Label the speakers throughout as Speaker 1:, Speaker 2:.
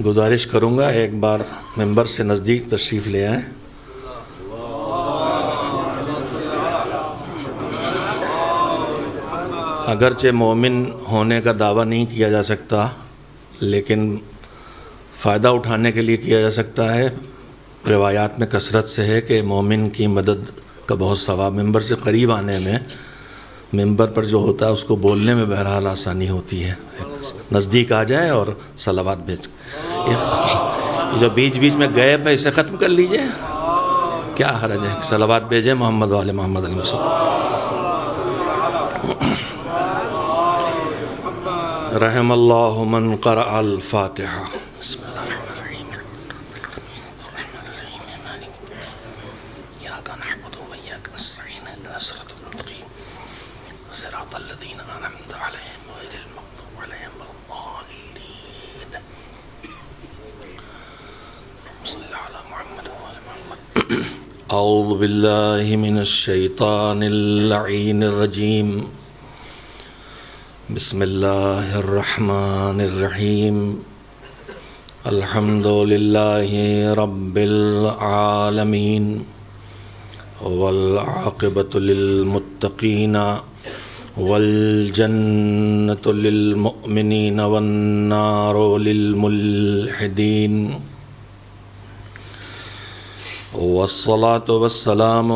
Speaker 1: گزارش کروں گا ایک بار ممبر سے نزدیک تشریف لے آئیں. اگرچہ مومن ہونے کا دعویٰ نہیں کیا جا سکتا لیکن فائدہ اٹھانے کے لیے کیا جا سکتا ہے. روایات میں کثرت سے ہے کہ مومن کی مدد کا بہت ثواب. ممبر سے قریب آنے میں، ممبر پر جو ہوتا ہے اس کو بولنے میں بہرحال آسانی ہوتی ہے. نزدیک آ جائے اور صلوات بھیج. جو بیچ بیچ میں گئے پہ اسے ختم کر لیجئے، کیا حرج ہے. صلوات بھیجیں محمد والے محمد علیہ وسلم. رحم اللہ من قرأ الفاتحہ. بسم اللہ الرحمن الرحیم. الرحمن الرحیم مالک ایاک نعبد و ایاک نستعین اهدنا الصراط المستقیم صراط الذین انعمت علیہم غیر المغضوب علیہم ولا الضالین. صلی علی محمد وعلی محمد. اعوذ باللہ من الشیطان اللعین الرجیم. بسم اللہ الرحمن الرحیم. الحمد للہ رب العالمین والعاقبۃ للمتقین والجنۃ للمؤمنین والنار للملحدین. والصلاة والسلام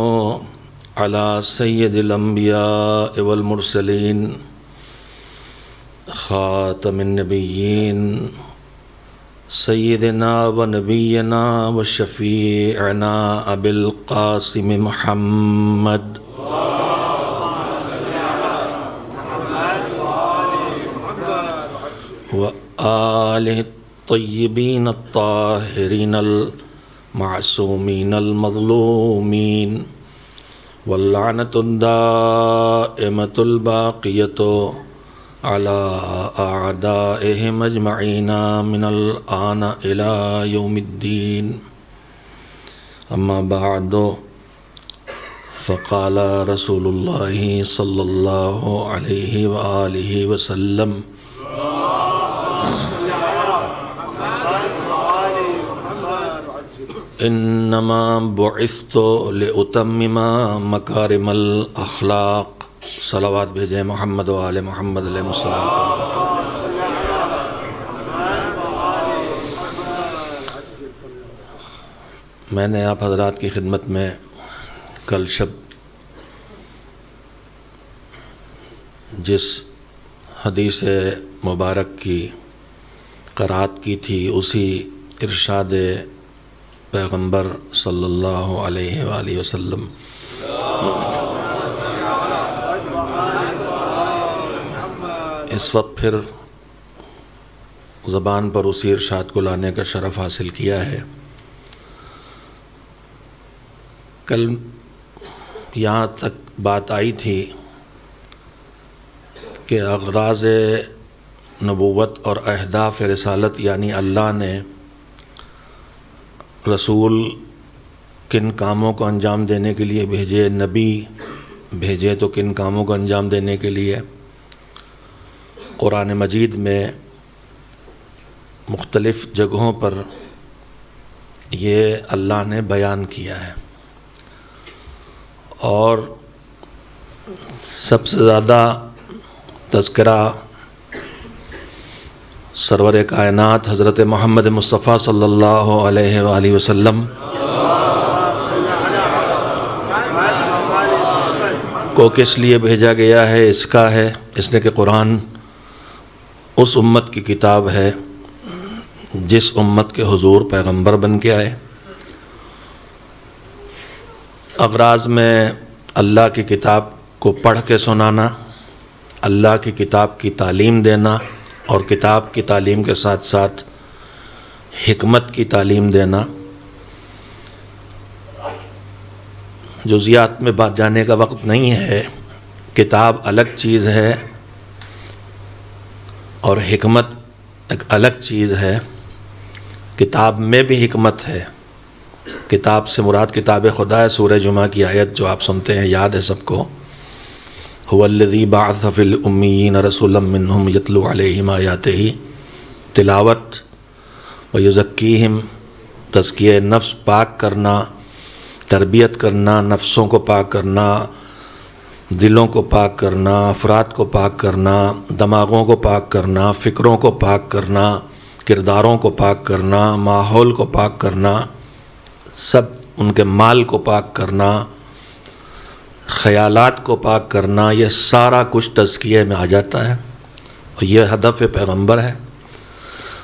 Speaker 1: علی سید الانبیاء والمرسلین خاتم النبیین سیدنا و نبینا و شفیعنا ابی القاسم محمد و آلہ الطیبین الطاہرین المعصومین المظلومین واللعنۃ الدائمۃ الباقیۃ على أعدائهم أجمعين من الآن إلى يوم الدين. أما بعد فقال رسول الله صلى الله عليه وآله وسلم إنما بعثت لأتمم مكارم الأخلاق. صلوات بھیجیں محمد و آل محمد علیہ السلام. میں نے آپ حضرات کی خدمت میں کل شب جس حدیث مبارک کی قرأت کی تھی اسی ارشاد پیغمبر صلی اللہ علیہ وآلہ وسلم اس وقت پھر زبان پر اسی ارشاد کو لانے کا شرف حاصل کیا ہے. کل یہاں تک بات آئی تھی کہ اغراض نبوت اور اہداف رسالت یعنی اللہ نے رسول کن کاموں کو انجام دینے کے لیے بھیجے، نبی بھیجے تو کن کاموں کو انجام دینے کے لیے. قرآن مجید میں مختلف جگہوں پر یہ اللہ نے بیان کیا ہے اور سب سے زیادہ تذکرہ سرور کائنات حضرت محمد مصطفیٰ صلی اللہ علیہ وآلہ وسلم کو کس لیے بھیجا گیا ہے اس کا ہے. اس نے کہ قرآن اس امت کی کتاب ہے جس امت کے حضور پیغمبر بن کے آئے. اغراض میں اللہ کی کتاب کو پڑھ کے سنانا، اللہ کی کتاب کی تعلیم دینا اور کتاب کی تعلیم کے ساتھ ساتھ حکمت کی تعلیم دینا. جزیات میں بات جانے کا وقت نہیں ہے. کتاب الگ چیز ہے اور حکمت ایک الگ چیز ہے. کتاب میں بھی حکمت ہے. کتاب سے مراد کتاب خدا ہے. سورہ جمعہ کی آیت جو آپ سنتے ہیں یاد ہے سب کو. هو الذی بعث فی الامیین رسولا منہم یتلو علیہم آیاتہ. تلاوت وَيُزَكِّيهِمْ تزکیہ نفس پاک کرنا، تربیت کرنا، نفسوں کو پاک کرنا، دلوں کو پاک کرنا، افراد کو پاک کرنا، دماغوں کو پاک کرنا، فکروں کو پاک کرنا، کرداروں کو پاک کرنا، ماحول کو پاک کرنا، سب ان کے مال کو پاک کرنا، خیالات کو پاک کرنا، یہ سارا کچھ تزکیے میں آ جاتا ہے، اور یہ ہدف پیغمبر ہے۔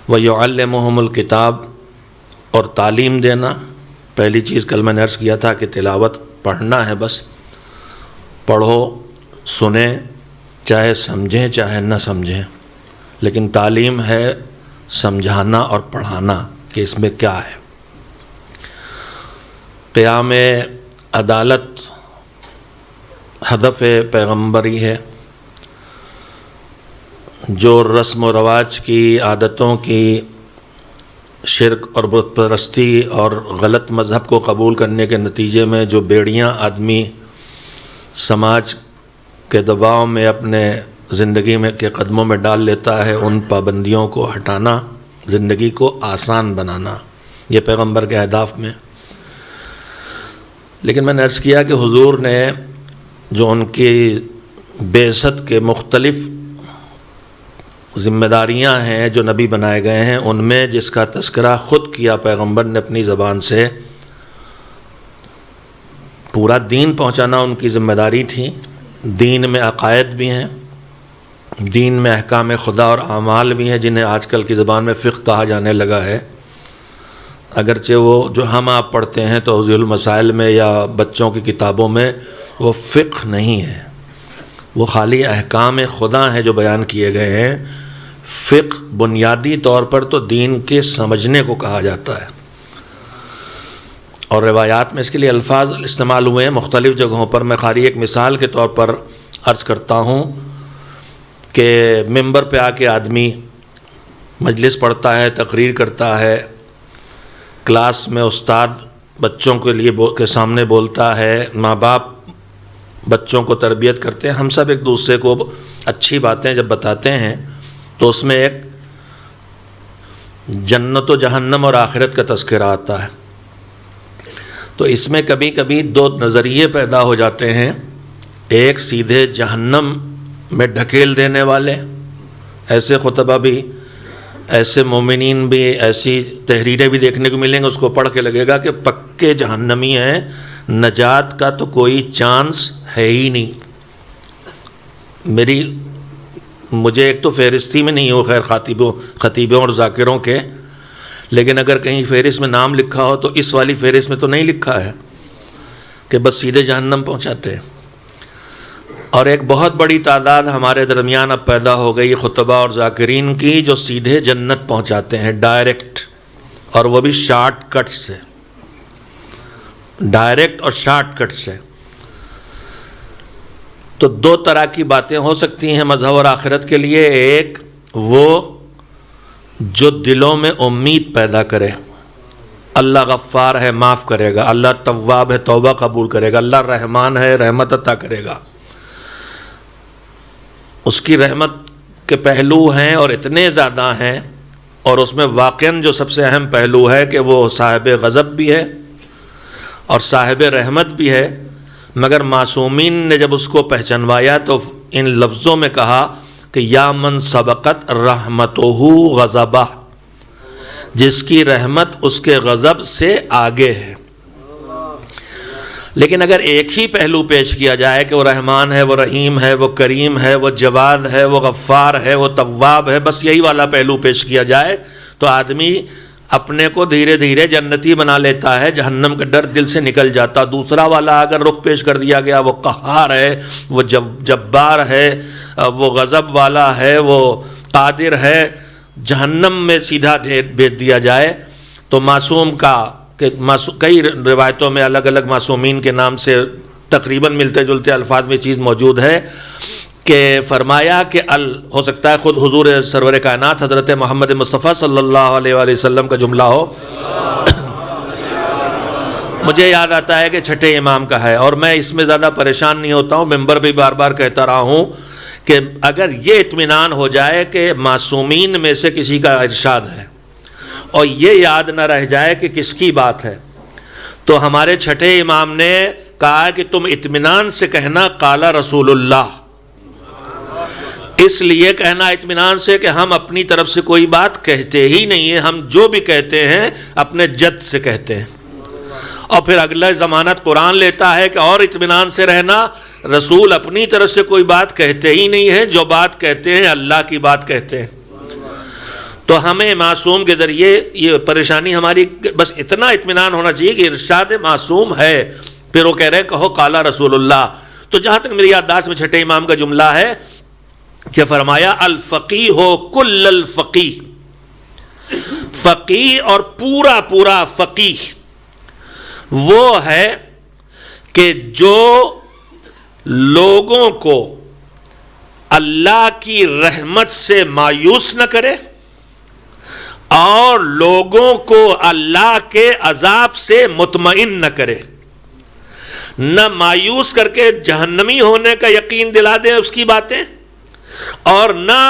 Speaker 1: وَيُعَلِّمُهُمُ الْكِتَابَ، اور تعلیم دینا۔ پہلی چیز کل میں نے عرض کیا تھا کہ تلاوت پڑھنا ہے، بس پڑھو، سنیں، چاہے سمجھیں چاہے نہ سمجھیں، لیکن تعلیم ہے سمجھانا اور پڑھانا کہ اس میں کیا ہے۔ قیام عدالت ہدف پیغمبری ہے۔ جو رسم و رواج کی، عادتوں کی، شرک اور بت پرستی اور غلط مذہب کو قبول کرنے کے نتیجے میں جو بیڑیاں آدمی سماج کے دباؤ میں اپنے زندگی میں کے قدموں میں ڈال لیتا ہے، ان پابندیوں کو ہٹانا، زندگی کو آسان بنانا، یہ پیغمبر کے اہداف میں۔ لیکن میں نے عرض کیا کہ حضور نے جو ان کی بعثت کے مختلف ذمہ داریاں ہیں جو نبی بنائے گئے ہیں، ان میں جس کا تذکرہ خود کیا پیغمبر نے اپنی زبان سے، پورا دین پہنچانا ان کی ذمہ داری تھی۔ دین میں عقائد بھی ہیں، دین میں احکام خدا اور اعمال بھی ہیں، جنہیں آج کل کی زبان میں فقہ کہا جانے لگا ہے، اگرچہ وہ جو ہم آپ پڑھتے ہیں توضیح المسائل میں یا بچوں کی کتابوں میں، وہ فقہ نہیں ہے، وہ خالی احکام خدا ہیں جو بیان کیے گئے ہیں۔ فقہ بنیادی طور پر تو دین کے سمجھنے کو کہا جاتا ہے، اور روایات میں اس کے لیے الفاظ استعمال ہوئے ہیں مختلف جگہوں پر۔ میں خالی ایک مثال کے طور پر عرض کرتا ہوں کہ ممبر پہ آ کے آدمی مجلس پڑھتا ہے، تقریر کرتا ہے، کلاس میں استاد بچوں کے سامنے بولتا ہے، ماں باپ بچوں کو تربیت کرتے ہیں، ہم سب ایک دوسرے کو اچھی باتیں جب بتاتے ہیں تو اس میں ایک جنت و جہنم اور آخرت کا تذکرہ آتا ہے۔ تو اس میں کبھی کبھی دو نظریے پیدا ہو جاتے ہیں، ایک سیدھے جہنم میں ڈھکیل دینے والے، ایسے خطبہ بھی، ایسے مومنین بھی، ایسی تحریریں بھی دیکھنے کو ملیں گے، اس کو پڑھ کے لگے گا کہ پکے جہنمی ہیں، نجات کا تو کوئی چانس ہے ہی نہیں۔ مجھے ایک تو فہرستی میں نہیں ہو خیر خطیبوں اور ذاکروں کے، لیکن اگر کہیں فہرست میں نام لکھا ہو تو اس والی فہرست میں تو نہیں لکھا ہے کہ بس سیدھے جہنم پہنچاتے ہیں۔ اور ایک بہت بڑی تعداد ہمارے درمیان اب پیدا ہو گئی خطبہ اور ذاکرین کی جو سیدھے جنت پہنچاتے ہیں، ڈائریکٹ، اور وہ بھی شارٹ کٹ سے، ڈائریکٹ اور شارٹ کٹ سے۔ تو دو طرح کی باتیں ہو سکتی ہیں مذہب اور آخرت کے لیے، ایک وہ جو دلوں میں امید پیدا کرے، اللہ غفار ہے معاف کرے گا، اللہ تواب ہے توبہ قبول کرے گا، اللہ رحمان ہے رحمت عطا کرے گا، اس کی رحمت کے پہلو ہیں اور اتنے زیادہ ہیں، اور اس میں واقعاً جو سب سے اہم پہلو ہے کہ وہ صاحب غضب بھی ہے اور صاحب رحمت بھی ہے، مگر معصومین نے جب اس کو پہچانوایا تو ان لفظوں میں کہا کہ یا من سبقت رحمتہ غضبہ، جس کی رحمت اس کے غضب سے آگے ہے۔ لیکن اگر ایک ہی پہلو پیش کیا جائے کہ وہ رحمان ہے، وہ رحیم ہے، وہ کریم ہے، وہ جواد ہے، وہ غفار ہے، وہ تواب ہے، بس یہی والا پہلو پیش کیا جائے تو آدمی اپنے کو دھیرے دھیرے جنتی بنا لیتا ہے، جہنم کا ڈر دل سے نکل جاتا۔ دوسرا والا اگر رخ پیش کر دیا گیا، وہ قہار ہے، وہ جبار ہے، وہ غضب والا ہے، وہ قادر ہے، جہنم میں سیدھا بھیج دیا جائے تو معصوم کا کہ کئی روایتوں میں الگ الگ معصومین کے نام سے تقریباً ملتے جلتے الفاظ میں چیز موجود ہے کہ فرمایا کہ ہو سکتا ہے خود حضور سرور کائنات حضرت محمد مصطفیٰ صلی اللہ علیہ وآلہ وسلم کا جملہ ہو، مجھے یاد آتا ہے کہ چھٹے امام کا ہے، اور میں اس میں زیادہ پریشان نہیں ہوتا ہوں، ممبر بھی بار بار کہتا رہا ہوں کہ اگر یہ اطمینان ہو جائے کہ معصومین میں سے کسی کا ارشاد ہے اور یہ یاد نہ رہ جائے کہ کس کی بات ہے، تو ہمارے چھٹے امام نے کہا کہ تم اطمینان سے کہنا قال رسول اللہ. اس لیے کہنا اطمینان سے کہ ہم اپنی طرف سے کوئی بات کہتے ہی نہیں ہیں، ہم جو بھی کہتے ہیں اپنے جد سے کہتے ہیں. اور پھر اگلا ضمانت قرآن لیتا ہے کہ اور اطمینان سے رہنا، رسول اپنی طرف سے کوئی بات کہتے ہی نہیں ہے، جو بات کہتے ہیں اللہ کی بات کہتے ہیں. تو ہمیں معصوم کے ذریعے یہ پریشانی ہماری بس اتنا اطمینان ہونا چاہیے کہ ارشاد معصوم ہے. پھر وہ کہہ رہے کہو قال رسول اللہ. تو جہاں تک میری یادداشت میں چھٹے امام کا جملہ ہے کہ فرمایا الفقیہ کل الفقیہ، فقیہ اور پورا پورا فقیہ وہ ہے کہ جو لوگوں کو اللہ کی رحمت سے مایوس نہ کرے اور لوگوں کو اللہ کے عذاب سے مطمئن نہ کرے. نہ مایوس کر کے جہنمی ہونے کا یقین دلا دے اس کی باتیں، اور نہ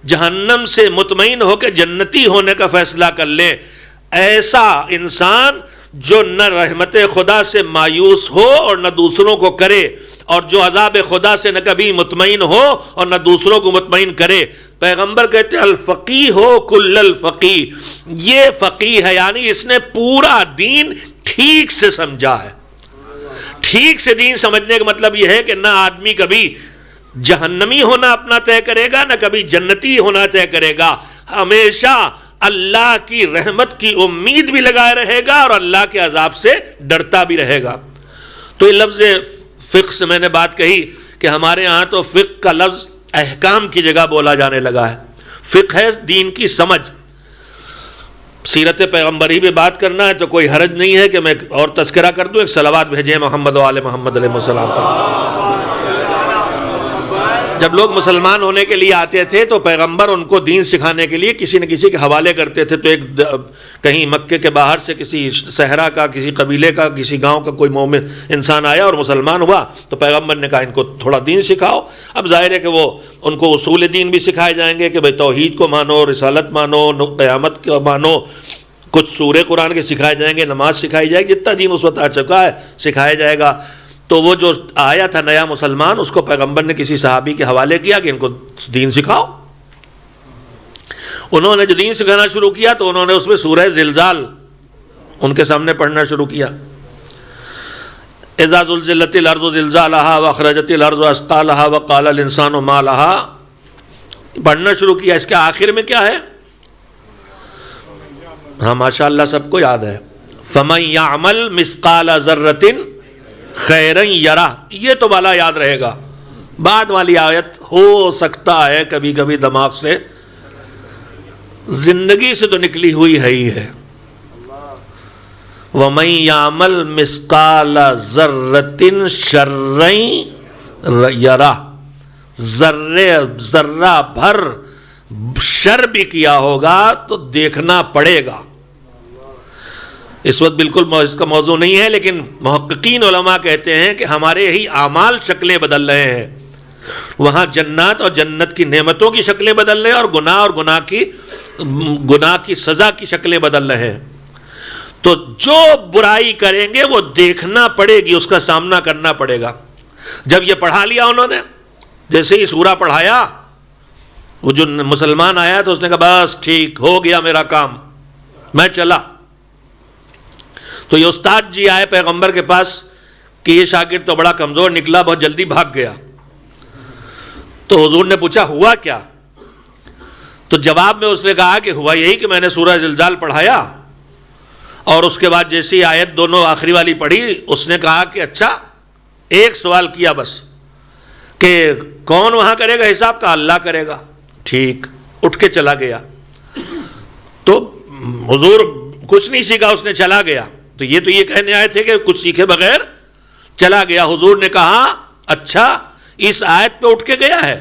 Speaker 1: جہنم سے مطمئن ہو کے جنتی ہونے کا فیصلہ کر لے. ایسا انسان جو نہ رحمت خدا سے مایوس ہو اور نہ دوسروں کو کرے، اور جو عذاب خدا سے نہ کبھی مطمئن ہو اور نہ دوسروں کو مطمئن کرے. پیغمبر کہتے ہیں الفقیہ کل الفقیہ، یہ فقیہ ہے یعنی اس نے پورا دین ٹھیک سے سمجھا ہے. ٹھیک سے دین سمجھنے کا مطلب یہ ہے کہ نہ آدمی کبھی جہنمی ہونا اپنا طے کرے گا نہ کبھی جنتی ہونا طے کرے گا، ہمیشہ اللہ کی رحمت کی امید بھی لگائے رہے گا اور اللہ کے عذاب سے ڈرتا بھی رہے گا. تو یہ لفظ فقہ سے میں نے بات کہی کہ ہمارے ہاں تو فقہ کا لفظ احکام کی جگہ بولا جانے لگا ہے. فقہ ہے دین کی سمجھ. سیرت پیغمبری پہ بات کرنا ہے تو کوئی حرج نہیں ہے کہ میں اور تذکرہ کر دوں. ایک صلوات بھیجیں محمد و آل محمد علیہ السلام پر. جب لوگ مسلمان ہونے کے لیے آتے تھے تو پیغمبر ان کو دین سکھانے کے لیے کسی نہ کسی کے حوالے کرتے تھے. تو ایک کہیں مکے کے باہر سے کسی صحرا کا، کسی قبیلے کا، کسی گاؤں کا کوئی مومن انسان آیا اور مسلمان ہوا تو پیغمبر نے کہا ان کو تھوڑا دین سکھاؤ. اب ظاہر ہے کہ وہ ان کو اصول دین بھی سکھائے جائیں گے کہ بھئی توحید کو مانو، رسالت مانو، قیامت کو مانو، کچھ سورہ قرآن کے سکھائے جائیں گے، نماز سکھائی جائے گی، جتنا دین اس وقت آ چکا ہے سکھایا جائے گا. تو وہ جو آیا تھا نیا مسلمان اس کو پیغمبر نے کسی صحابی کے حوالے کیا کہ ان کو دین سکھاؤ. انہوں نے جو دین سکھانا شروع کیا تو انہوں نے اس میں سورہ زلزال ان کے سامنے پڑھنا شروع کیا. اذا زلزلت الارض زلزالها واخرجت الارض اثقالها وقال الانسان ما لها پڑھنا شروع کیا. اس کے آخر میں کیا ہے؟ ہاں ماشاءاللہ سب کو یاد ہے. فمن يعمل مثقال ذرة خیرن یرہ. یہ تو بالا یاد رہے گا. بعد والی آیت ہو سکتا ہے کبھی کبھی دماغ سے، زندگی سے تو نکلی ہوئی ہے ہی ہے. وَمَن يَعْمَلْ مِثْقَالَ ذَرَّةٍ شَرًّا یرہ. ذرہ بھر شر بھی کیا ہوگا تو دیکھنا پڑے گا. اس وقت بالکل اس کا موضوع نہیں ہے، لیکن محققین علماء کہتے ہیں کہ ہمارے ہی اعمال شکلیں بدل رہے ہیں. وہاں جنات اور جنت کی نعمتوں کی شکلیں بدل رہے ہیں اور گناہ کی سزا کی شکلیں بدل رہے ہیں. تو جو برائی کریں گے وہ دیکھنا پڑے گی، اس کا سامنا کرنا پڑے گا. جب یہ پڑھا لیا انہوں نے، جیسے ہی سورہ پڑھایا وہ جو مسلمان آیا تو اس نے کہا بس ٹھیک ہو گیا میرا کام، میں چلا. تو یہ استاد جی آئے پیغمبر کے پاس کہ یہ شاگرد تو بڑا کمزور نکلا، بہت جلدی بھاگ گیا. تو حضور نے پوچھا ہوا کیا؟ تو جواب میں اس نے کہا کہ ہوا یہی کہ میں نے سورہ زلزال پڑھایا اور اس کے بعد جیسی آیت دونوں آخری والی پڑھی اس نے کہا کہ اچھا ایک سوال کیا بس کہ کون وہاں کرے گا حساب کا؟ اللہ کرے گا. ٹھیک، اٹھ کے چلا گیا. تو حضور کچھ نہیں سیکھا، اس نے چلا گیا. تو یہ کہنے آئے تھے کہ کچھ سیکھے بغیر چلا گیا. حضور نے کہا اچھا اس آیت پہ اٹھ کے گیا ہے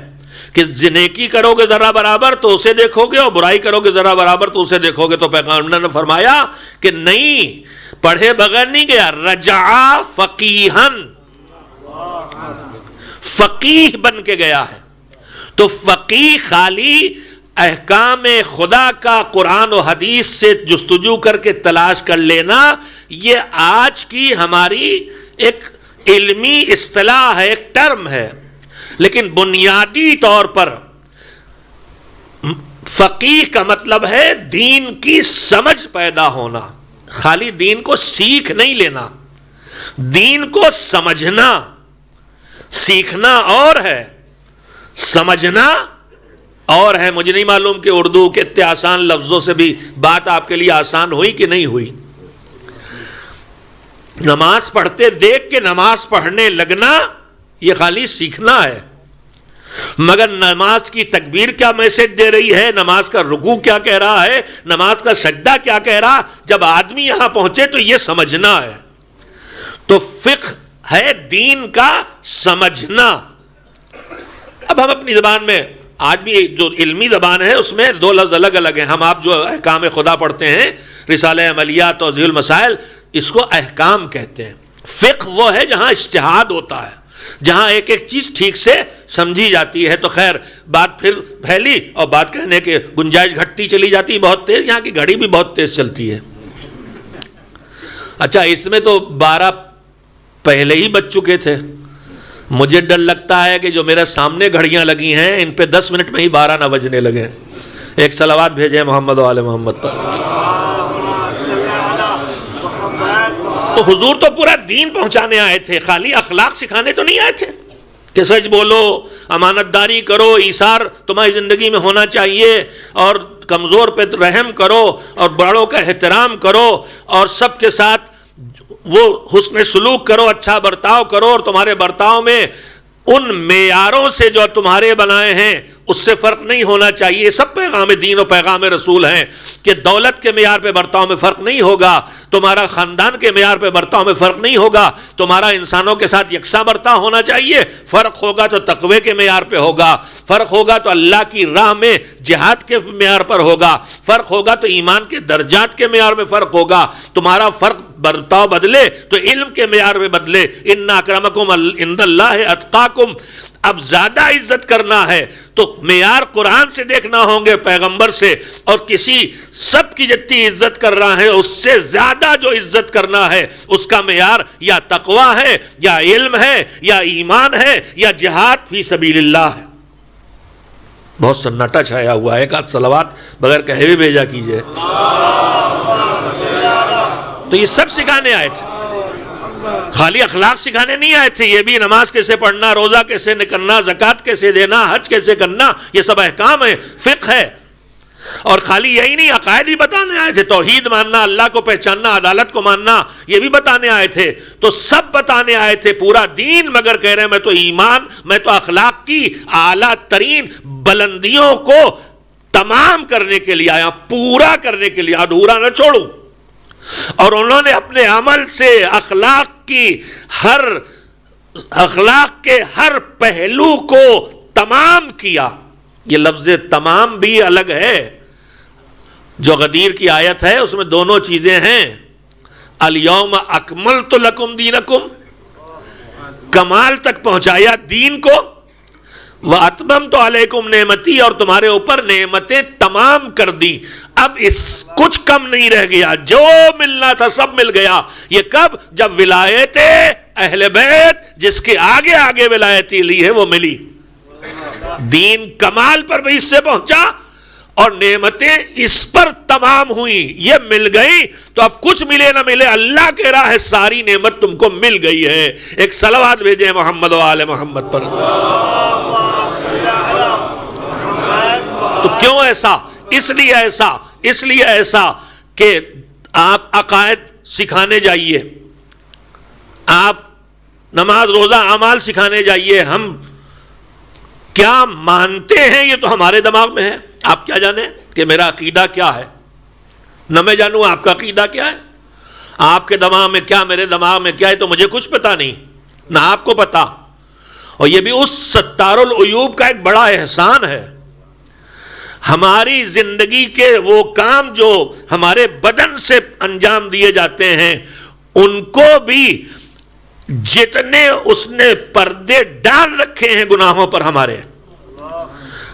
Speaker 1: کہ نیکی کرو گے ذرا برابر تو اسے دیکھو گے اور برائی کرو گے ذرا برابر تو اسے دیکھو گے. تو پیغمبر نے فرمایا کہ نہیں، پڑھے بغیر نہیں گیا، رجع فقیہن، فقیہ بن کے گیا ہے. تو فقیہ خالی
Speaker 2: احکام خدا کا قرآن و حدیث سے جستجو کر کے تلاش کر لینا، یہ آج کی ہماری ایک علمی اصطلاح ہے، ایک ٹرم ہے، لیکن بنیادی طور پر فقیہ کا مطلب ہے دین کی سمجھ پیدا ہونا. خالی دین کو سیکھ نہیں لینا، دین کو سمجھنا. سیکھنا اور ہے، سمجھنا اور ہے. مجھے نہیں معلوم کہ اردو کے اتنے آسان لفظوں سے بھی بات آپ کے لیے آسان ہوئی کہ نہیں ہوئی. نماز پڑھتے دیکھ کے نماز پڑھنے لگنا یہ خالی سیکھنا ہے، مگر نماز کی تکبیر کیا میسج دے رہی ہے، نماز کا رکوع کیا کہہ رہا ہے، نماز کا سجدہ کیا کہہ رہا، جب آدمی یہاں پہنچے تو یہ سمجھنا ہے. تو فقہ ہے دین کا سمجھنا. اب ہم اپنی زبان میں آج بھی جو علمی زبان ہے اس میں دو لفظ الگ الگ ہیں. ہم آپ جو احکام خدا پڑھتے ہیں، رسالہ عملیہ، توضیح المسائل، اس کو احکام کہتے ہیں. فقہ وہ ہے جہاں اجتہاد ہوتا ہے، جہاں ایک ایک چیز ٹھیک سے سمجھی جاتی ہے. تو خیر بات پھر پھیلی اور بات کہنے کے گنجائش گھٹتی چلی جاتی بہت تیز. یہاں کی گھڑی بھی بہت تیز چلتی ہے. اچھا، اس میں تو 12 پہلے ہی بج چکے تھے. مجھے ڈر لگتا ہے کہ جو میرے سامنے گھڑیاں لگی ہیں ان پہ 10 منٹ میں ہی 12 نہ بجنے لگے. ایک صلوات بھیجیں محمد و آل محمد پر. تو حضور تو پورا دین پہنچانے آئے تھے، خالی اخلاق سکھانے تو نہیں آئے تھے کہ سچ بولو، امانت داری کرو، ایثار تمہاری زندگی میں ہونا چاہیے، اور کمزور پہ رحم کرو، اور بڑوں کا احترام کرو، اور سب کے ساتھ وہ حسن سلوک کرو، اچھا برتاؤ کرو، اور تمہارے برتاؤ میں ان معیاروں سے جو تمہارے بنائے ہیں اس سے فرق نہیں ہونا چاہیے. یہ سب پیغام دین و پیغام رسول ہیں کہ دولت کے معیار پہ برتاؤ میں فرق نہیں ہوگا، تمہارا خاندان کے معیار پہ برتاؤ میں فرق نہیں ہوگا، تمہارا انسانوں کے ساتھ یکساں برتاؤ ہونا چاہیے. فرق ہوگا تو تقوی کے معیار پہ ہوگا، فرق ہوگا تو اللہ کی راہ میں جہاد کے معیار پر ہوگا، فرق ہوگا تو ایمان کے درجات کے معیار میں فرق ہوگا. تمہارا فرق برتاؤ بدلے تو علم کے معیار میں بدلے. ان اکرمکم عند اللہ اتقاکم. اب زیادہ عزت کرنا ہے تو معیار قرآن سے دیکھنا ہوں گے، پیغمبر سے، اور کسی سب کی جتنی عزت کر رہا ہے اس سے زیادہ جو عزت کرنا ہے اس کا معیار یا تقوی ہے، یا علم ہے، یا ایمان ہے، یا جہاد فی سبیل اللہ ہے. بہت سناٹا چھایا ہوا ہے، ایک آدھ صلوات بغیر کہے بھی بھیجا کیجئے. تو یہ سب سکھانے آئے تھے، خالی اخلاق سکھانے نہیں آئے تھے. یہ بھی نماز کیسے پڑھنا، روزہ کیسے کرنا، زکوٰۃ کیسے دینا، حج کیسے کرنا، یہ سب احکام ہے، فقہ ہے. اور خالی یہی نہیں، عقائد بھی بتانے آئے تھے. توحید ماننا، اللہ کو پہچاننا، عدالت کو ماننا، یہ بھی بتانے آئے تھے. تو سب بتانے آئے تھے پورا دین، مگر کہہ رہے ہیں میں تو ایمان، میں تو اخلاق کی اعلیٰ ترین بلندیوں کو تمام کرنے کے لیے آیا، پورا کرنے کے لیے، ادھورا نہ چھوڑوں. اور انہوں نے اپنے عمل سے اخلاق کے ہر پہلو کو تمام کیا. یہ لفظ تمام بھی الگ ہے. جو غدیر کی آیت ہے اس میں دونوں چیزیں ہیں. الیوم اکملت لکم دینکم، کمال تک پہنچایا دین کو، وَأَتْمَمْتُ عَلَيْكُمْ نعمتی، اور تمہارے اوپر نعمتیں تمام کر دی. اب اس کچھ کم نہیں رہ گیا، جو ملنا تھا سب مل گیا. یہ کب؟ جب ولایت اہل بیت، جس کے آگے آگے ولایتی لی ہے، وہ ملی. دین کمال پر بھی اس سے پہنچا اور نعمتیں اس پر تمام ہوئیں، یہ مل گئی. تو اب کچھ ملے نہ ملے، اللہ کے راہ ساری نعمت تم کو مل گئی ہے. ایک صلوات بھیجیں محمد و آل محمد پر. تو کیوں ایسا؟ اس لیے ایسا کہ آپ عقائد سکھانے جائیے، آپ نماز روزہ اعمال سکھانے جائیے. ہم کیا مانتے ہیں یہ تو ہمارے دماغ میں ہے. آپ کیا جانیں کہ میرا عقیدہ کیا ہے؟ نہ میں جانوں آپ کا عقیدہ کیا ہے. آپ کے دماغ میں کیا، میرے دماغ میں کیا ہے، تو مجھے کچھ پتا نہیں، نہ آپ کو پتا. اور یہ بھی اس ستار العیوب کا ایک بڑا احسان ہے. ہماری زندگی کے وہ کام جو ہمارے بدن سے انجام دیے جاتے ہیں، ان کو بھی جتنے اس نے پردے ڈال رکھے ہیں گناہوں پر ہمارے،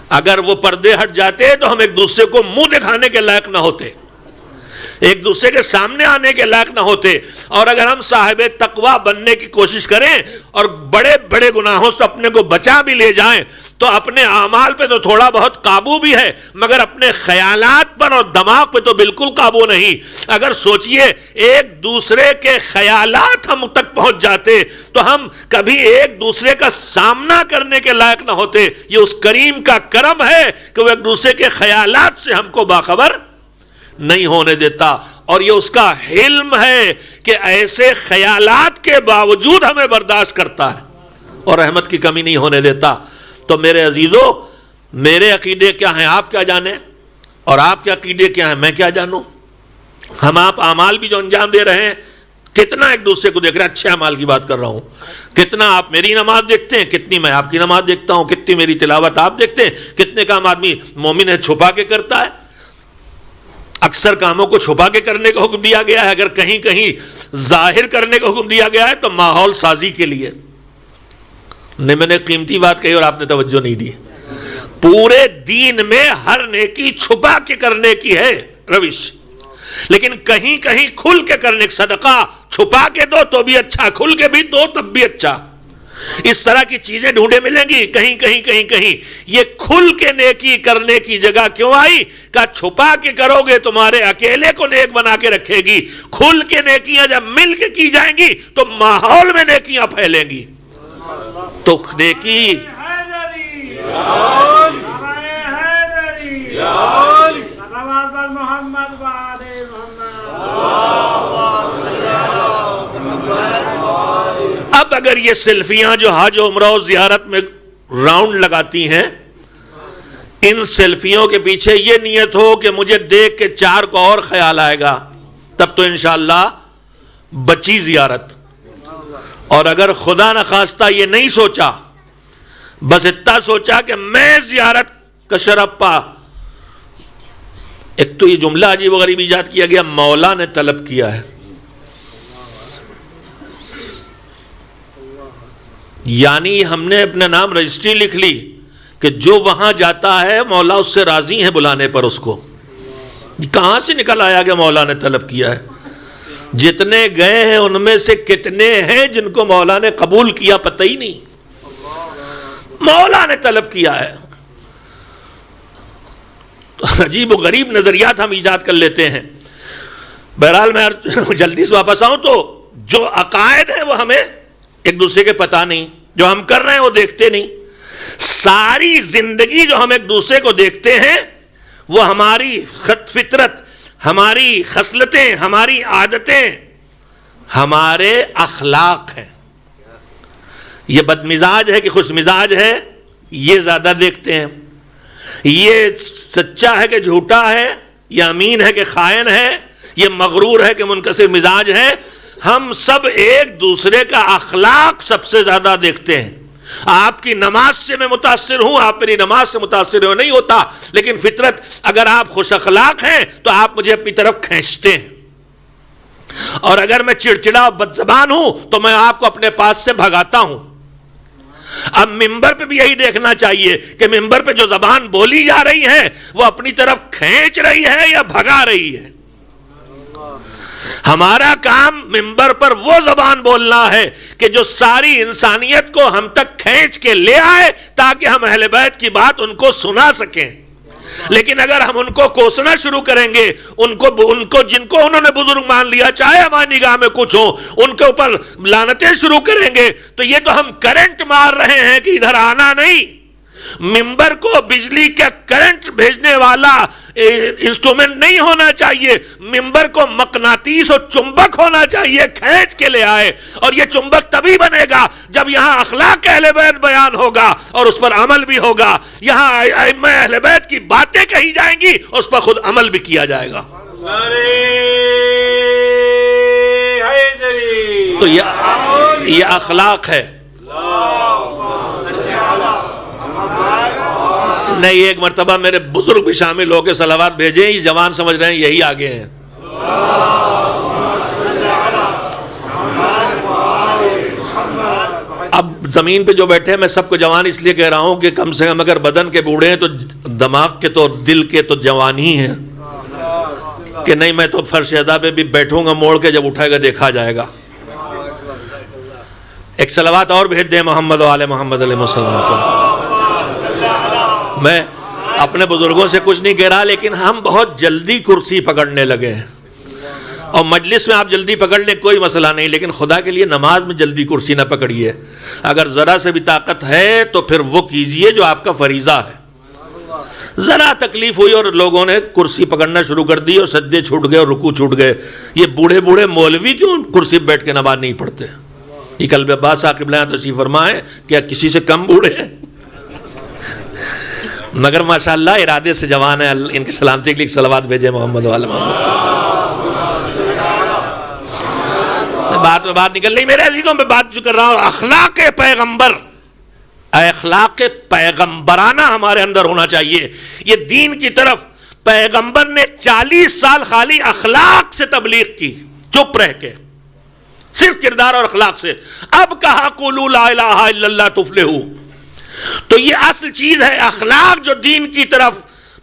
Speaker 2: اگر وہ پردے ہٹ جاتے تو ہم ایک دوسرے کو منہ دکھانے کے لائق نہ ہوتے، ایک دوسرے کے سامنے آنے کے لائق نہ ہوتے. اور اگر ہم صاحب تقوی بننے کی کوشش کریں اور بڑے بڑے گناہوں سے اپنے کو بچا بھی لے جائیں تو اپنے اعمال پہ تو تھوڑا بہت قابو بھی ہے، مگر اپنے خیالات پر اور دماغ پہ تو بالکل قابو نہیں. اگر سوچئے ایک دوسرے کے خیالات ہم تک پہنچ جاتے تو ہم کبھی ایک دوسرے کا سامنا کرنے کے لائق نہ ہوتے. یہ اس کریم کا کرم ہے کہ وہ ایک دوسرے کے خیالات سے ہم کو باخبر نہیں ہونے دیتا، اور یہ اس کا حلم ہے کہ ایسے خیالات کے باوجود ہمیں برداشت کرتا ہے اور رحمت کی کمی نہیں ہونے دیتا. تو میرے عزیزو، میرے عقیدے کیا ہیں آپ کیا جانیں، اور آپ کے عقیدے کیا ہیں میں کیا جانوں. ہم آپ اعمال بھی جو انجام دے رہے ہیں، کتنا ایک دوسرے کو دیکھ رہے ہیں، اچھے اعمال کی بات کر رہا ہوں. کتنا آپ میری نماز دیکھتے ہیں، کتنی میں آپ کی نماز دیکھتا ہوں، کتنی میری تلاوت آپ دیکھتے ہیں، کتنے کام آدمی مومن ہے چھپا کے کرتا ہے. اکثر کاموں کو چھپا کے کرنے کا حکم دیا گیا ہے، اگر کہیں کہیں ظاہر کرنے کا حکم دیا گیا ہے تو ماحول سازی کے لیے. میں نے قیمتی بات کہی اور آپ نے توجہ نہیں دی. پورے دین میں ہر نیکی چھپا کے کرنے کی ہے روش، لیکن کہیں کہیں کھل کے کرنے. صدقہ چھپا کے دو تو بھی اچھا، کھل کے بھی دو تب بھی اچھا. اس طرح کی چیزیں ڈھونڈے ملیں گی کہیں کہیں کہیں کہیں. یہ کھل کے نیکی کرنے کی جگہ کیوں آئی؟ کہ چھپا کے کرو گے تمہارے اکیلے کو نیک بنا کے رکھے گی، کھل کے نیکیاں جب مل کے کی جائیں گی تو ماحول میں نیکیاں پھیلیں گی. تو نیکی اب اگر یہ سیلفیاں جو حج و عمرہ و زیارت میں راؤنڈ لگاتی ہیں، ان سیلفیوں کے پیچھے یہ نیت ہو کہ مجھے دیکھ کے چار کو اور خیال آئے گا، تب تو انشاءاللہ بچی زیارت. اور اگر خدا نخواستہ یہ نہیں سوچا، بس اتنا سوچا کہ میں زیارت کا شرف پا. ایک تو یہ جملہ عجیب و غریب ایجاد کیا گیا، مولا نے طلب کیا ہے. یعنی ہم نے اپنا نام رجسٹری لکھ لی کہ جو وہاں جاتا ہے مولا اس سے راضی ہیں بلانے پر اس کو. کہاں سے نکل آیا کہ مولا نے طلب کیا ہے؟ جتنے گئے ہیں ان میں سے کتنے ہیں جن کو مولا نے قبول کیا پتہ ہی نہیں. مولا نے طلب کیا ہے. عجیب و غریب نظریات ہم ایجاد کر لیتے ہیں. بہرحال میں جلدی سے واپس آؤں تو جو عقائد ہیں وہ ہمیں ایک دوسرے کے پتہ نہیں، جو ہم کر رہے ہیں وہ دیکھتے نہیں. ساری زندگی جو ہم ایک دوسرے کو دیکھتے ہیں وہ ہماری فطرت، ہماری خصلتیں، ہماری عادتیں، ہمارے اخلاق ہیں. یہ بد مزاج ہے کہ خوش مزاج ہے، یہ زیادہ دیکھتے ہیں. یہ سچا ہے کہ جھوٹا ہے، یہ امین ہے کہ خائن ہے، یہ مغرور ہے کہ منکسر مزاج ہے. ہم سب ایک دوسرے کا اخلاق سب سے زیادہ دیکھتے ہیں. آپ کی نماز سے میں متاثر ہوں، آپ میری نماز سے متاثر ہو نہیں ہوتا، لیکن فطرت اگر آپ خوش اخلاق ہیں تو آپ مجھے اپنی طرف کھینچتے ہیں، اور اگر میں چڑچڑا اور بد زبان ہوں تو میں آپ کو اپنے پاس سے بھگاتا ہوں. اب ممبر پہ بھی یہی دیکھنا چاہیے کہ ممبر پہ جو زبان بولی جا رہی ہے وہ اپنی طرف کھینچ رہی ہے یا بھگا رہی ہے. ہمارا کام ممبر پر وہ زبان بولنا ہے کہ جو ساری انسانیت کو ہم تک کھینچ کے لے آئے تاکہ ہم اہل بیت کی بات ان کو سنا سکیں. لیکن اگر ہم ان کو کوسنا شروع کریں گے، ان کو جن کو انہوں نے بزرگ مان لیا چاہے ہماری نگاہ میں کچھ ہو، ان کے اوپر لعنتیں شروع کریں گے تو یہ تو ہم کرنٹ مار رہے ہیں کہ ادھر آنا نہیں. ممبر کو بجلی کا کرنٹ بھیجنے والا انسٹرومنٹ نہیں ہونا چاہیے. ممبر کو مقناطیس اور چمبک ہونا چاہیے، کھینچ کے لے آئے. اور یہ چمبک تبھی بنے گا جب یہاں اخلاق اہل بیت بیان ہوگا اور اس پر عمل بھی ہوگا. یہاں ائمہ اہل بیت کی باتیں کہی جائیں گی، اس پر خود عمل بھی کیا جائے گا. تو یہ اخلاق ہے. نہیں، ایک مرتبہ میرے بزرگ بھی شامل ہو کے صلوات بھیجیں. یہ جوان سمجھ رہے ہیں یہی آگے ہیں. اب زمین پہ جو بیٹھے ہیں میں سب کو جوان اس لیے کہہ رہا ہوں کہ کم سے کم اگر بدن کے بوڑھے ہیں تو دماغ کے تو دل کے تو جوان ہی ہیں کہ نہیں میں تو فرش ادا پہ بھی بیٹھوں گا موڑ کے، جب اٹھائے گا دیکھا جائے گا۔ ایک صلوات اور بھیج دیں محمد و آل محمد علیہ السلام کو۔ میں اپنے بزرگوں سے کچھ نہیں کہہ رہا، لیکن ہم بہت جلدی کرسی پکڑنے لگے ہیں، اور مجلس میں آپ جلدی پکڑ لیں کوئی مسئلہ نہیں، لیکن خدا کے لیے نماز میں جلدی کرسی نہ پکڑیے۔ اگر ذرا سے بھی طاقت ہے تو پھر وہ کیجئے جو آپ کا فریضہ ہے۔ ذرا تکلیف ہوئی اور لوگوں نے کرسی پکڑنا شروع کر دی اور سجدے چھوٹ گئے اور رکوع چھوٹ گئے، یہ بوڑھے بوڑھے مولوی کیوں کرسی پہ بیٹھ کے نماز نہیں پڑھتے؟ یہ قلب عباس صاحب قبلہ تشریف فرمائیں، کیا کسی سے کم بوڑھے ہیں؟ مگر ماشاءاللہ ارادے سے جوان ہے، ان کی سلامتی کے لیے صلوات بھیجے محمد و آل محمد۔ بات نکل رہی میرے عزیزوں، میں بات جو کر رہا ہوں اخلاق پیغمبر، اخلاق پیغمبرانہ ہمارے اندر ہونا چاہیے۔ یہ دین کی طرف پیغمبر نے 40 سال خالی اخلاق سے تبلیغ کی، چپ رہ کے، صرف کردار اور اخلاق سے۔ اب کہا قولوا لا الہ الا اللہ تفلحوا۔ تو یہ اصل چیز ہے، اخلاق جو دین کی طرف،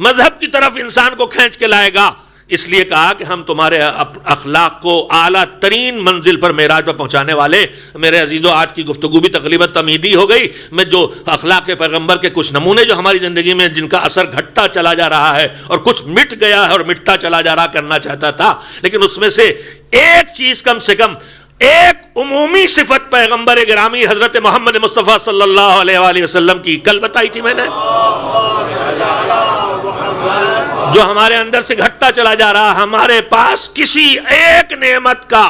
Speaker 2: مذہب کی طرف انسان کو کھینچ کے لائے گا۔ اس لیے کہا کہ ہم تمہارے اخلاق کو اعلیٰ ترین منزل پر معراج پر پہنچانے والے۔ میرے عزیزو، آج کی گفتگو بھی تقریباً تمہیدی ہو گئی۔ میں جو اخلاق پیغمبر کے کچھ نمونے جو ہماری زندگی میں جن کا اثر گھٹتا چلا جا رہا ہے اور کچھ مٹ گیا ہے اور مٹتا چلا جا رہا کرنا چاہتا تھا، لیکن اس میں سے ایک چیز کم سے کم، ایک عمومی صفت پیغمبر گرامی حضرت محمد مصطفیٰ صلی اللہ علیہ وآلہ وسلم کی کل بتائی تھی میں نے، جو ہمارے اندر سے گھٹتا چلا جا رہا۔ ہمارے پاس کسی ایک نعمت کا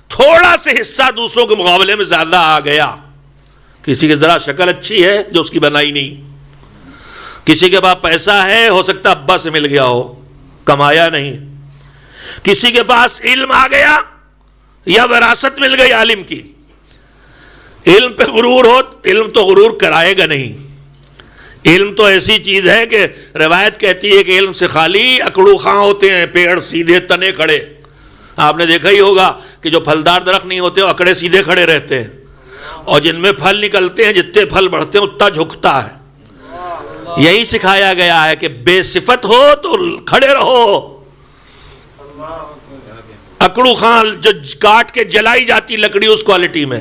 Speaker 2: تھوڑا سے حصہ دوسروں کے مقابلے میں زیادہ آ گیا۔ کسی کی ذرا شکل اچھی ہے جو اس کی بنائی نہیں، کسی کے پاس پیسہ ہے، ہو سکتا ابا سے مل گیا ہو، کمایا نہیں، کسی کے پاس علم آ گیا یا وراثت مل گئی عالم کی۔ علم پہ غرور ہو، علم تو غرور کرائے گا نہیں۔ علم تو ایسی چیز ہے کہ روایت کہتی ہے کہ علم سے خالی اکڑو خاں ہوتے ہیں، پیڑ سیدھے تنے کھڑے۔ آپ نے دیکھا ہی ہوگا کہ جو پھلدار درخت نہیں ہوتے وہ اکڑے سیدھے کھڑے رہتے ہیں، اور جن میں پھل نکلتے ہیں، جتنے پھل بڑھتے ہیں اتنا جھکتا ہے۔ یہی سکھایا گیا ہے کہ بے صفت ہو تو کھڑے رہو۔ اکڑو خان جو کاٹ کے جلائی جاتی لکڑی اس کوالٹی میں،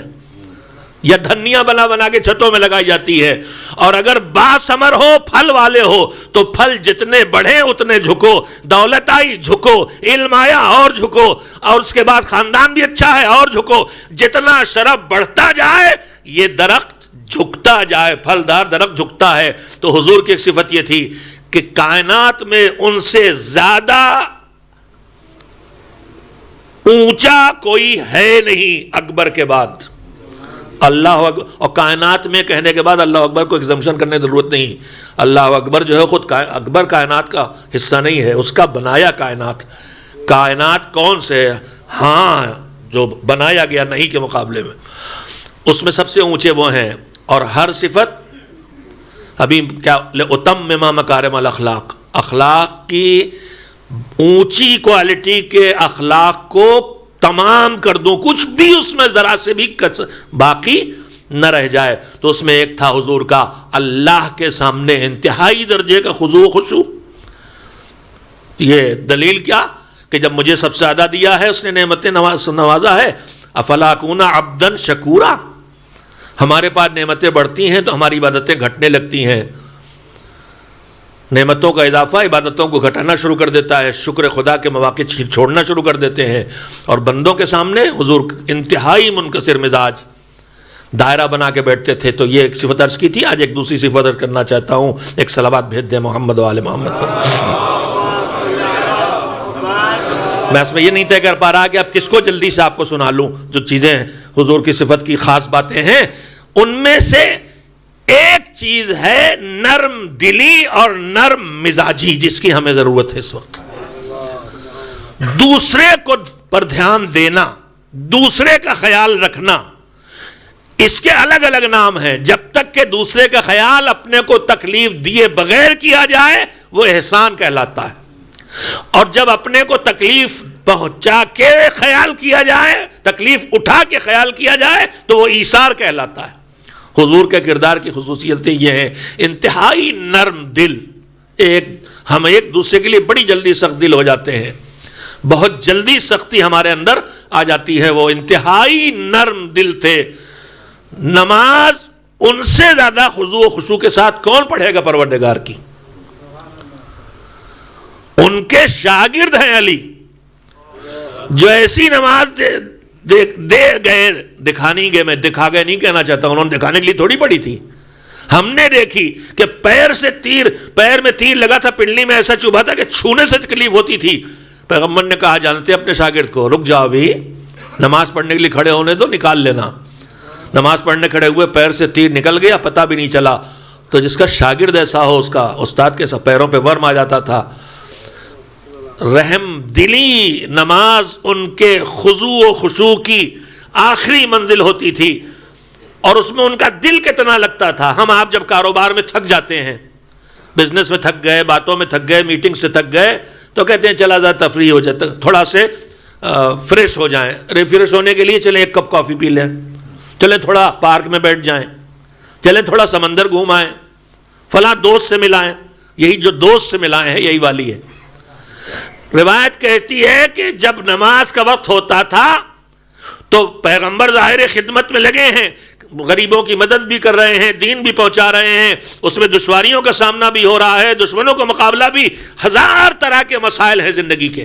Speaker 2: یا دھنیا بنا بنا کے چھتوں میں لگائی جاتی ہے، اور اگر باثمر ہو، پھل والے ہو، تو پھل جتنے بڑھے اتنے جھکو۔ دولت آئی جھکو، علم آیا اور جھکو، اور اس کے بعد خاندان بھی اچھا ہے اور جھکو۔ جتنا شرف بڑھتا جائے یہ درخت جھکتا جائے، پھلدار درخت جھکتا ہے۔ تو حضور کی ایک صفت یہ تھی کہ کائنات میں ان سے زیادہ اونچا کوئی ہے نہیں اکبر کے بعد۔ اللہ اکبر، اور کائنات میں کہنے کے بعد اللہ اکبر کو ایگزمپشن کرنے کی ضرورت نہیں۔ اللہ اکبر جو ہے خود اکبر کائنات کا حصہ نہیں ہے، اس کا بنایا کائنات۔ کائنات کون سے ہے؟ ہاں جو بنایا گیا نہیں کے مقابلے میں، اس میں سب سے اونچے وہ ہیں۔ اور ہر صفت ابھی کیا لِأُتَمِّمَ مَكَارِمَ الْأَخْلَاقِ، اخلاق کی اونچی کوالٹی کے اخلاق کو تمام کر دوں، کچھ بھی اس میں ذرا سے بھی باقی نہ رہ جائے۔ تو اس میں ایک تھا حضور کا اللہ کے سامنے انتہائی درجے کا خضوع و خشوع۔ یہ دلیل کیا کہ جب مجھے سب سے زیادہ دیا ہے، اس نے نعمتیں نوازا ہے، افلا اکون عبدا شکورا۔ ہمارے پاس نعمتیں بڑھتی ہیں تو ہماری عبادتیں گھٹنے لگتی ہیں۔ نعمتوں کا اضافہ عبادتوں کو گھٹانا شروع کر دیتا ہے، شکر خدا کے مواقع چھوڑنا شروع کر دیتے ہیں۔ اور بندوں کے سامنے حضور انتہائی منکسر مزاج، دائرہ بنا کے بیٹھتے تھے۔ تو یہ ایک صفت عرض کی تھی، آج ایک دوسری صفت عرض کرنا چاہتا ہوں۔ ایک صلوات بھیج دیں محمد و آل محمد پر۔ میں اس میں یہ نہیں طے کر پا رہا کہ اب کس کو جلدی سے آپ کو سنا لوں۔ جو چیزیں حضور کی صفت کی خاص باتیں ہیں، ان میں سے ایک چیز ہے نرم دلی اور نرم مزاجی، جس کی ہمیں ضرورت ہے اس وقت۔ دوسرے کو پر دھیان دینا، دوسرے کا خیال رکھنا، اس کے الگ الگ نام ہیں۔ جب تک کہ دوسرے کا خیال اپنے کو تکلیف دیے بغیر کیا جائے وہ احسان کہلاتا ہے، اور جب اپنے کو تکلیف پہنچا کے خیال کیا جائے، تکلیف اٹھا کے خیال کیا جائے تو وہ ایثار کہلاتا ہے۔ حضور کے کردار کی خصوصیتیں یہ ہیں، انتہائی نرم دل، ہم ایک دوسرے کے لیے بڑی جلدی سخت دل ہو جاتے ہیں، بہت جلدی سختی ہمارے اندر آ جاتی ہے، وہ انتہائی نرم دل تھے۔ نماز ان سے زیادہ خضوع و خشوع کے ساتھ کون پڑھے گا پروردگار کی؟ ان کے شاگرد ہیں علی، جو ایسی نماز دے گئے، دکھا گئے نہیں کہنا چاہتا، انہوں نے دکھانے کے لیے تھوڑی پڑی تھی، ہم نے دیکھی کہ پیر میں تیر لگا تھا، پنڈلی میں ایسا چبھا تھا کہ چھونے سے تکلیف ہوتی تھی۔ پیغمبر نے کہا جانتے اپنے شاگرد کو، رک جاؤ بھی، نماز پڑھنے کے لیے کھڑے ہونے تو نکال لینا۔ نماز پڑھنے کھڑے ہوئے پیر سے تیر نکل گیا، پتہ بھی نہیں چلا۔ تو جس کا شاگرد ایسا ہو، اس کا استاد کے پیروں پہ ورم آ جاتا تھا۔ رحم دلی نماز ان کے خضوع و خشوع کی آخری منزل ہوتی تھی، اور اس میں ان کا دل کتنا لگتا تھا۔ ہم آپ جب کاروبار میں تھک جاتے ہیں، بزنس میں تھک گئے، باتوں میں تھک گئے، میٹنگ سے تھک گئے، تو کہتے ہیں چلا جا تفریح ہو جاتا، تھوڑا سے فریش ہو جائیں۔ ریفریش ہونے کے لیے چلیں ایک کپ کافی پی لیں، چلیں تھوڑا پارک میں بیٹھ جائیں، چلیں تھوڑا سمندر گھوم آئیں، فلاں دوست سے ملائیں۔ یہی جو دوست سے ملائیں ہیں یہی والی ہے۔ روایت کہتی ہے کہ جب نماز کا وقت ہوتا تھا تو پیغمبر ظاہر خدمت میں لگے ہیں، غریبوں کی مدد بھی کر رہے ہیں، دین بھی پہنچا رہے ہیں، اس میں دشواریوں کا سامنا بھی ہو رہا ہے، دشمنوں کا مقابلہ بھی، ہزار طرح کے مسائل ہیں زندگی کے۔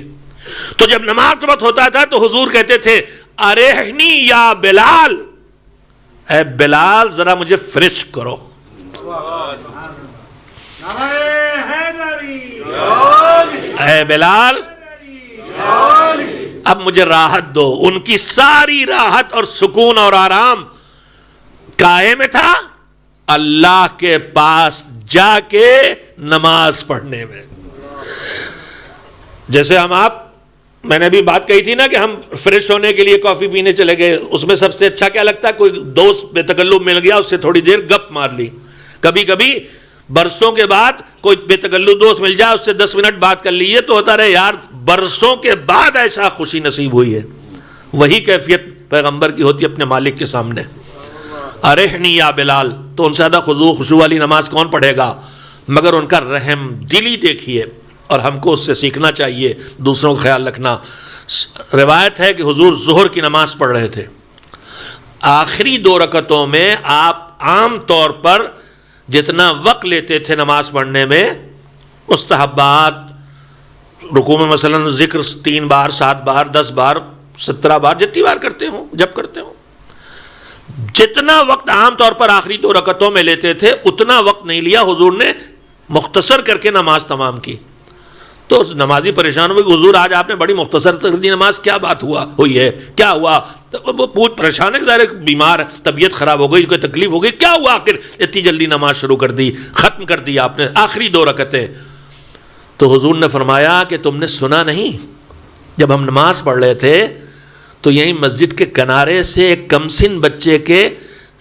Speaker 2: تو جب نماز کا وقت ہوتا تھا تو حضور کہتے تھے ارحنی یا بلال، اے بلال ذرا مجھے فریش کرو۔ اے بلال اب مجھے راحت دو۔ ان کی ساری راحت اور سکون اور آرام کائے میں تھا؟ اللہ کے پاس جا کے نماز پڑھنے میں۔ جیسے میں نے بھی بات کہی تھی نا کہ ہم فریش ہونے کے لیے کافی پینے چلے گئے، اس میں سب سے اچھا کیا لگتا ہے؟ کوئی دوست بے تکلف مل گیا، اس سے تھوڑی دیر گپ مار لی۔ کبھی کبھی برسوں کے بعد کوئی بے تکلف دوست مل جائے، اس سے 10 منٹ بات کر لیے تو ہوتا رہے یار برسوں کے بعد ایسا خوشی نصیب ہوئی ہے۔ وہی کیفیت پیغمبر کی ہوتی اپنے مالک کے سامنے۔ ارحنی یا بلال، تو ان سے زیادہ خضوع خشوع والی نماز کون پڑھے گا؟ مگر ان کا رحم دلی دیکھیے، اور ہم کو اس سے سیکھنا چاہیے، دوسروں کا خیال رکھنا۔ روایت ہے کہ حضور ظہر کی نماز پڑھ رہے تھے، آخری 2 رکعتوں میں آپ عام طور پر جتنا وقت لیتے تھے نماز پڑھنے میں، مستحبات رکوع میں مثلا ذکر 3 بار 7 بار 10 بار 17 بار جتنی بار کرتے ہوں، جب کرتے ہوں، جتنا وقت عام طور پر آخری 2 رکعتوں میں لیتے تھے اتنا وقت نہیں لیا، حضور نے مختصر کر کے نماز تمام کی۔ تو نمازی پریشان ہوئے، حضور آج آپ نے بڑی مختصر کر دی نماز، کیا بات ہوئی ہے، کیا ہوا؟ وہ پوچھ پریشان ہے، ظاہر بیمار، طبیعت خراب ہو گئی، کوئی تکلیف ہو گئی، کیا ہوا آخر اتنی جلدی نماز شروع کر دی، ختم کر دی آپ نے آخری 2 رکعتیں؟ تو حضور نے فرمایا کہ تم نے سنا نہیں، جب ہم نماز پڑھ رہے تھے تو یہیں مسجد کے کنارے سے ایک کمسن بچے کے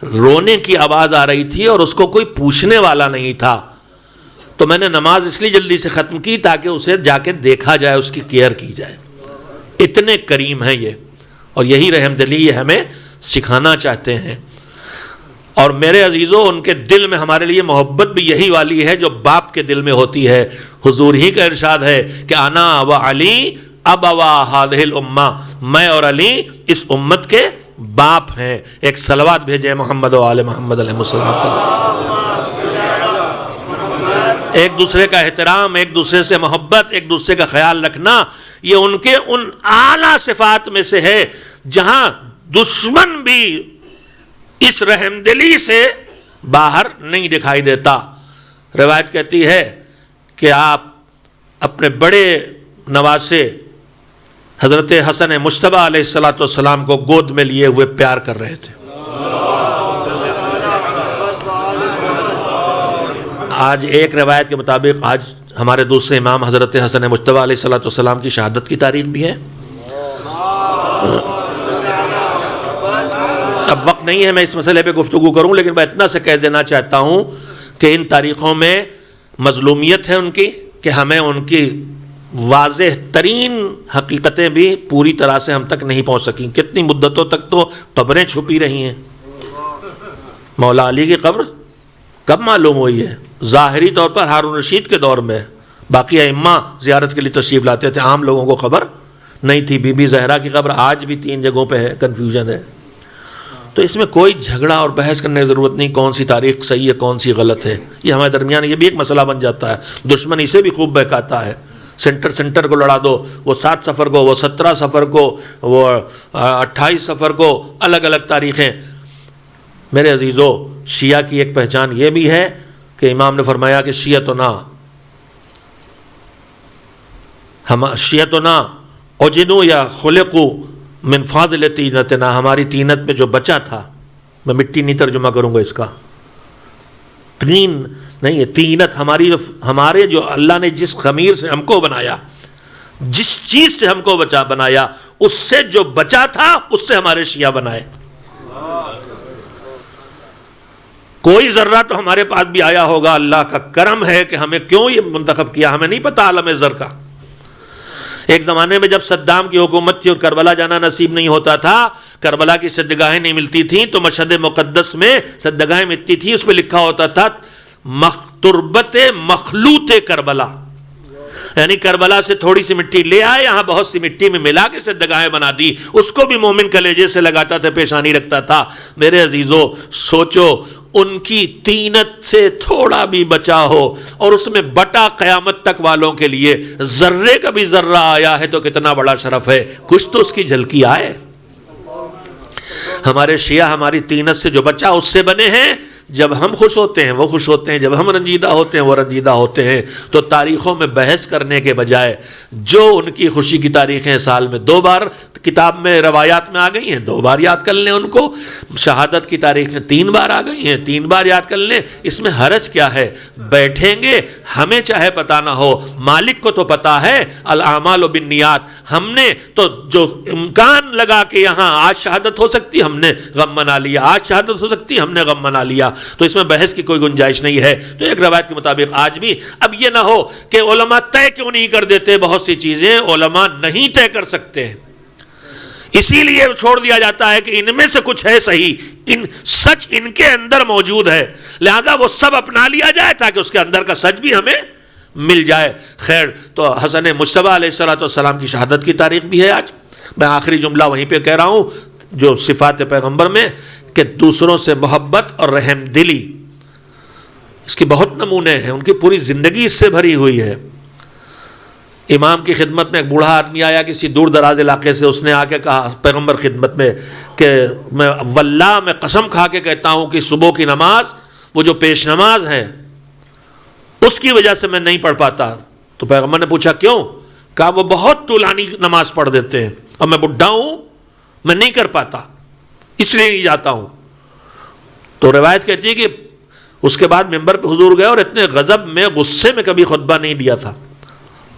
Speaker 2: رونے کی آواز آ رہی تھی، اور اس کو کوئی پوچھنے والا نہیں تھا، تو میں نے نماز اس لیے جلدی سے ختم کی تاکہ اسے جا کے دیکھا جائے، اس کی کیئر کی جائے۔ اتنے کریم ہیں یہ، اور یہی رحم دلی یہ ہمیں سکھانا چاہتے ہیں۔ اور میرے عزیزوں، ان کے دل میں ہمارے لیے محبت بھی یہی والی ہے جو باپ کے دل میں ہوتی ہے۔ حضور ہی کا ارشاد ہے کہ انا و علی ابوا ہذہ الامہ، میں اور علی اس امت کے باپ ہیں۔ ایک صلوات بھیجے محمد و آل محمد علیہ السلام۔ ایک دوسرے کا احترام، ایک دوسرے سے محبت، ایک دوسرے کا خیال رکھنا، یہ ان کے ان اعلیٰ صفات میں سے ہے جہاں دشمن بھی اس رحم دلی سے باہر نہیں دکھائی دیتا۔ روایت کہتی ہے کہ آپ اپنے بڑے نواسے حضرت حسن مجتبیٰ علیہ السلام کو گود میں لیے ہوئے پیار کر رہے تھے۔ آج ایک روایت کے مطابق آج ہمارے دوسرے امام حضرت حسن مجتبیٰ علیہ السلام کی شہادت کی تاریخ بھی ہے۔ اب وقت نہیں ہے میں اس مسئلے پہ گفتگو کروں، لیکن میں اتنا سے کہہ دینا چاہتا ہوں کہ ان تاریخوں میں مظلومیت ہے ان کی، کہ ہمیں ان کی واضح ترین حقیقتیں بھی پوری طرح سے ہم تک نہیں پہنچ سکیں۔ کتنی مدتوں تک تو قبریں چھپی رہی ہیں، مولا علی کی قبر کب معلوم ہوئی ہے؟ ظاہری طور پر ہارون رشید کے دور میں، باقی ائمہ زیارت کے لیے تشریف لاتے تھے، عام لوگوں کو خبر نہیں تھی۔ بی بی زہرا کی قبر آج بھی 3 جگہوں پہ ہے، کنفیوژن ہے۔ تو اس میں کوئی جھگڑا اور بحث کرنے کی ضرورت نہیں، کون سی تاریخ صحیح ہے کون سی غلط ہے، یہ ہمارے درمیان یہ بھی ایک مسئلہ بن جاتا ہے۔ دشمن اسے بھی خوب بہکاتا ہے، سینٹر کو لڑا دو، وہ 7 صفر کو، وہ 17 صفر کو، وہ 28 صفر کو، الگ الگ تاریخیں۔ میرے عزیزو، شیعہ کی ایک پہچان یہ بھی ہے کہ امام نے فرمایا کہ شیعتنا اجنو یا خلقو من فاضل تینتنا، ہماری تینت میں جو بچا تھا، میں مٹی نہیں ترجمہ کروں گا اس کا، تین نہیں ہے، تینت ہمارے جو اللہ نے جس خمیر سے ہم کو بنایا، جس چیز سے ہم کو بنایا، اس سے جو بچا تھا اس سے ہمارے شیعہ بنائے۔ کوئی ذرہ تو ہمارے پاس بھی آیا ہوگا، اللہ کا کرم ہے کہ ہمیں کیوں یہ منتخب کیا، ہمیں نہیں پتا عالم زر کا۔ ایک زمانے میں جب صدام کی حکومت تھی اور کربلا جانا نصیب نہیں ہوتا تھا، کربلا کی سجدگاہیں نہیں ملتی تھیں، تو مشہد مقدس میں سجدگاہیں ملتی تھی، اس پہ لکھا ہوتا تھا تربت مخلوط کربلا، یعنی کربلا سے تھوڑی سی مٹی لے آئے، یہاں بہت سی مٹی میں ملا کے سجدگاہیں بنا دی، اس کو بھی مومن کلیجے سے لگاتا تھا، پیشانی رکھتا تھا۔ میرے عزیزو سوچو، ان کی تینت سے تھوڑا بھی بچا ہو اور اس میں بٹا قیامت تک والوں کے لیے ذرے کا بھی ذرہ آیا ہے تو کتنا بڑا شرف ہے، کچھ تو اس کی جھلکی آئے۔ ہمارے شیعہ ہماری تینت سے جو بچا اس سے بنے ہیں، جب ہم خوش ہوتے ہیں وہ خوش ہوتے ہیں، جب ہم رنجیدہ ہوتے ہیں وہ رنجیدہ ہوتے ہیں۔ تو تاریخوں میں بحث کرنے کے بجائے جو ان کی خوشی کی تاریخیں سال میں 2 بار کتاب میں روایات میں آ گئی ہیں، 2 بار یاد کر لیں ان کو، شہادت کی تاریخیں 3 بار آ گئی ہیں، 3 بار یاد کر لیں، اس میں حرج کیا ہے؟ بیٹھیں گے، ہمیں چاہے پتہ نہ ہو، مالک کو تو پتہ ہے، الاعمال بالنیات، ہم نے تو جو امکان لگا کہ یہاں آج شہادت ہو سکتی ہم نے غم منا لیا، آج شہادت ہو سکتی ہم نے غم منا لیا، تو اس میں بحث کی کوئی گنجائش نہیں ہے۔ تو ایک روایت کے مطابق آج بھی، اب یہ نہ ہو کہ علماء طے کیوں نہیں کر دیتے، بہت سی چیزیں علماء نہیں طے کر سکتے ہیں، اسی لیے چھوڑ دیا جاتا ہے کہ ان میں سے کچھ ہے صحیح، سچ ان کے اندر موجود ہے، لہذا وہ سب اپنا لیا جائے تاکہ اس کے اندر کا سچ بھی ہمیں مل جائے۔ خیر، تو حسن مجتبیٰ علیہ السلام کی شہادت کی تاریخ بھی ہے آج۔ میں آخری جملہ وہیں پہ کہہ رہا ہوں، جو صفات پیغمبر میں کہ دوسروں سے محبت اور رحم دلی، اس کی بہت نمونے ہیں، ان کی پوری زندگی اس سے بھری ہوئی ہے۔ امام کی خدمت میں ایک بوڑھا آدمی آیا کسی دور دراز علاقے سے، اس نے آ کے کہا پیغمبر خدمت میں کہ واللہ میں قسم کھا کے کہتا ہوں کہ صبح کی نماز، وہ جو پیش نماز ہے، اس کی وجہ سے میں نہیں پڑھ پاتا۔ تو پیغمبر نے پوچھا کیوں؟ کہا وہ بہت طولانی نماز پڑھ دیتے ہیں اور میں بڈھا ہوں، میں نہیں کر پاتا، اس لیے نہیں جاتا ہوں۔ تو روایت کہتی ہے کہ اس کے بعد ممبر پہ حضور گئے اور اتنے غضب میں، غصے میں کبھی خطبہ نہیں دیا تھا،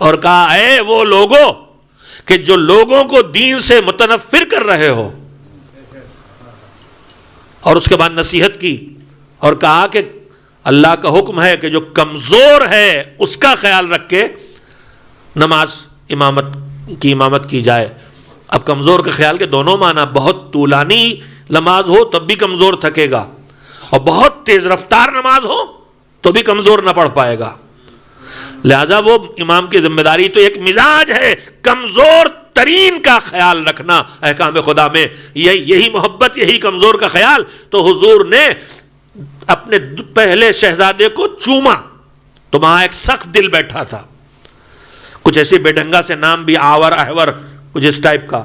Speaker 2: اور کہا اے وہ لوگوں کہ جو لوگوں کو دین سے متنفر کر رہے ہو، اور اس کے بعد نصیحت کی اور کہا کہ اللہ کا حکم ہے کہ جو کمزور ہے اس کا خیال رکھ کے نماز امامت کی جائے۔ اب کمزور کا خیال کے دونوں معنی، بہت طولانی نماز ہو تب بھی کمزور تھکے گا، اور بہت تیز رفتار نماز ہو تو بھی کمزور نہ پڑھ پائے گا، لہذا وہ امام کی ذمہ داری تو ایک مزاج ہے کمزور ترین کا خیال رکھنا احکام خدا میں، یہی محبت، یہی کمزور کا خیال۔ تو حضور نے اپنے پہلے شہزادے کو چوما تو وہاں ایک سخت دل بیٹھا تھا، کچھ ایسی بے ڈھنگا سے نام بھی، آور احور کچھ اس ٹائپ کا۔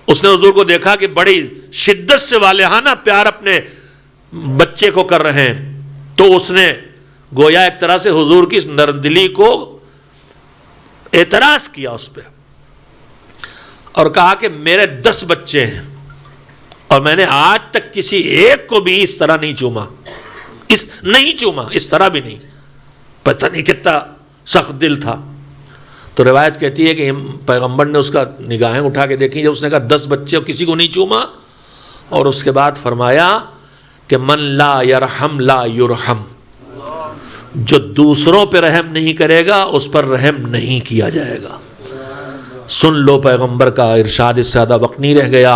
Speaker 2: اس نے حضور کو دیکھا کہ بڑی شدت سے والہانہ پیار اپنے بچے کو کر رہے ہیں، تو اس نے گویا ایک طرح سے حضور کی نرم دلی کو اعتراض کیا اس پہ، اور کہا کہ میرے 10 بچے ہیں اور میں نے آج تک کسی ایک کو بھی اس طرح نہیں چوما، اس طرح بھی نہیں، پتہ نہیں کتنا سخت دل تھا۔ تو روایت کہتی ہے کہ پیغمبر نے اس کا نگاہیں اٹھا کے دیکھی، جب اس نے کہا 10 بچے اور کسی کو نہیں چوما، اور اس کے بعد فرمایا کہ من لا یرحم لا یرحم، جو دوسروں پہ رحم نہیں کرے گا اس پر رحم نہیں کیا جائے گا۔ سن لو پیغمبر کا ارشاد، اس سے زیادہ وقت نہیں رہ گیا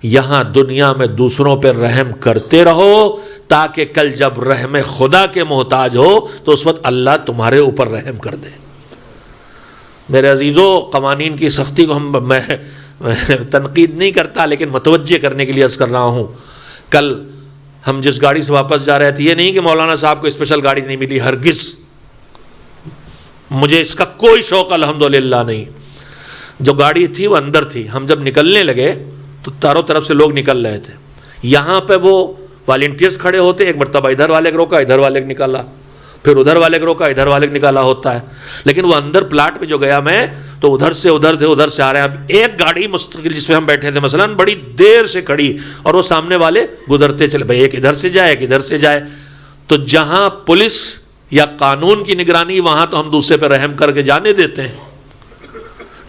Speaker 2: یہاں دنیا میں دوسروں پر رحم کرتے رہو تاکہ کل جب رحم خدا کے محتاج ہو تو اس وقت اللہ تمہارے اوپر رحم کر دے۔ میرے عزیزو، قوانین کی سختی کو میں تنقید نہیں کرتا لیکن متوجہ کرنے کے لیے عرض کر رہا ہوں۔ کل ہم جس گاڑی سے واپس جا رہے تھے، یہ نہیں کہ مولانا صاحب کو اسپیشل گاڑی نہیں ملی، ہرگز، مجھے اس کا کوئی شوق الحمدللہ نہیں۔ جو گاڑی تھی وہ اندر تھی، ہم جب نکلنے لگے تو چاروں طرف سے لوگ نکل رہے تھے، یہاں پہ وہ والنٹیئرز کھڑے ہوتے، ایک مرتبہ ادھر والے کو روکا، ادھر والے کو نکالا، پھر ادھر والے کو روکا، ادھر والے کو نکالا ہوتا ہے۔ لیکن وہ اندر پلاٹ میں جو گیا میں تو ادھر سے ادھر تھے، ادھر سے آ رہے ہیں۔ اب ایک گاڑی مستقل جس پہ ہم بیٹھے تھے مثلا بڑی دیر سے کھڑی اور وہ سامنے والے گزرتے چلے، بھائی ایک ادھر سے جائے ایک ادھر سے جائے۔ تو جہاں پولیس یا قانون کی نگرانی، وہاں تو ہم دوسرے پہ رحم کر کے جانے دیتے ہیں۔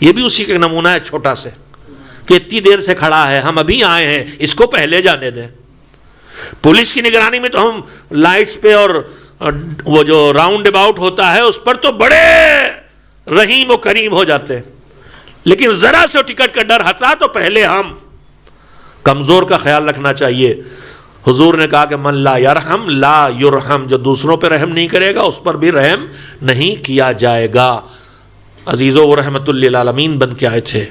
Speaker 2: یہ بھی اسی کا نمونہ ہے چھوٹا سے، کہ اتنی دیر سے کھڑا ہے، ہم ابھی آئے ہیں، اس کو پہلے جانے دیں۔ پولیس کی نگرانی میں تو ہم لائٹس پہ اور وہ جو راؤنڈ اباؤٹ ہوتا ہے اس پر تو بڑے رحیم و کریم ہو جاتے ہیں، لیکن ذرا سے ٹکٹ کا ڈر ہٹا تو پہلے ہم۔ کمزور کا خیال رکھنا چاہیے۔ حضور نے کہا کہ من لا یرحم لا یرحم، جو دوسروں پہ رحم نہیں کرے گا اس پر بھی رحم نہیں کیا جائے گا۔ عزیزو، وہ رحمت للعالمین بن کے آئے تھے،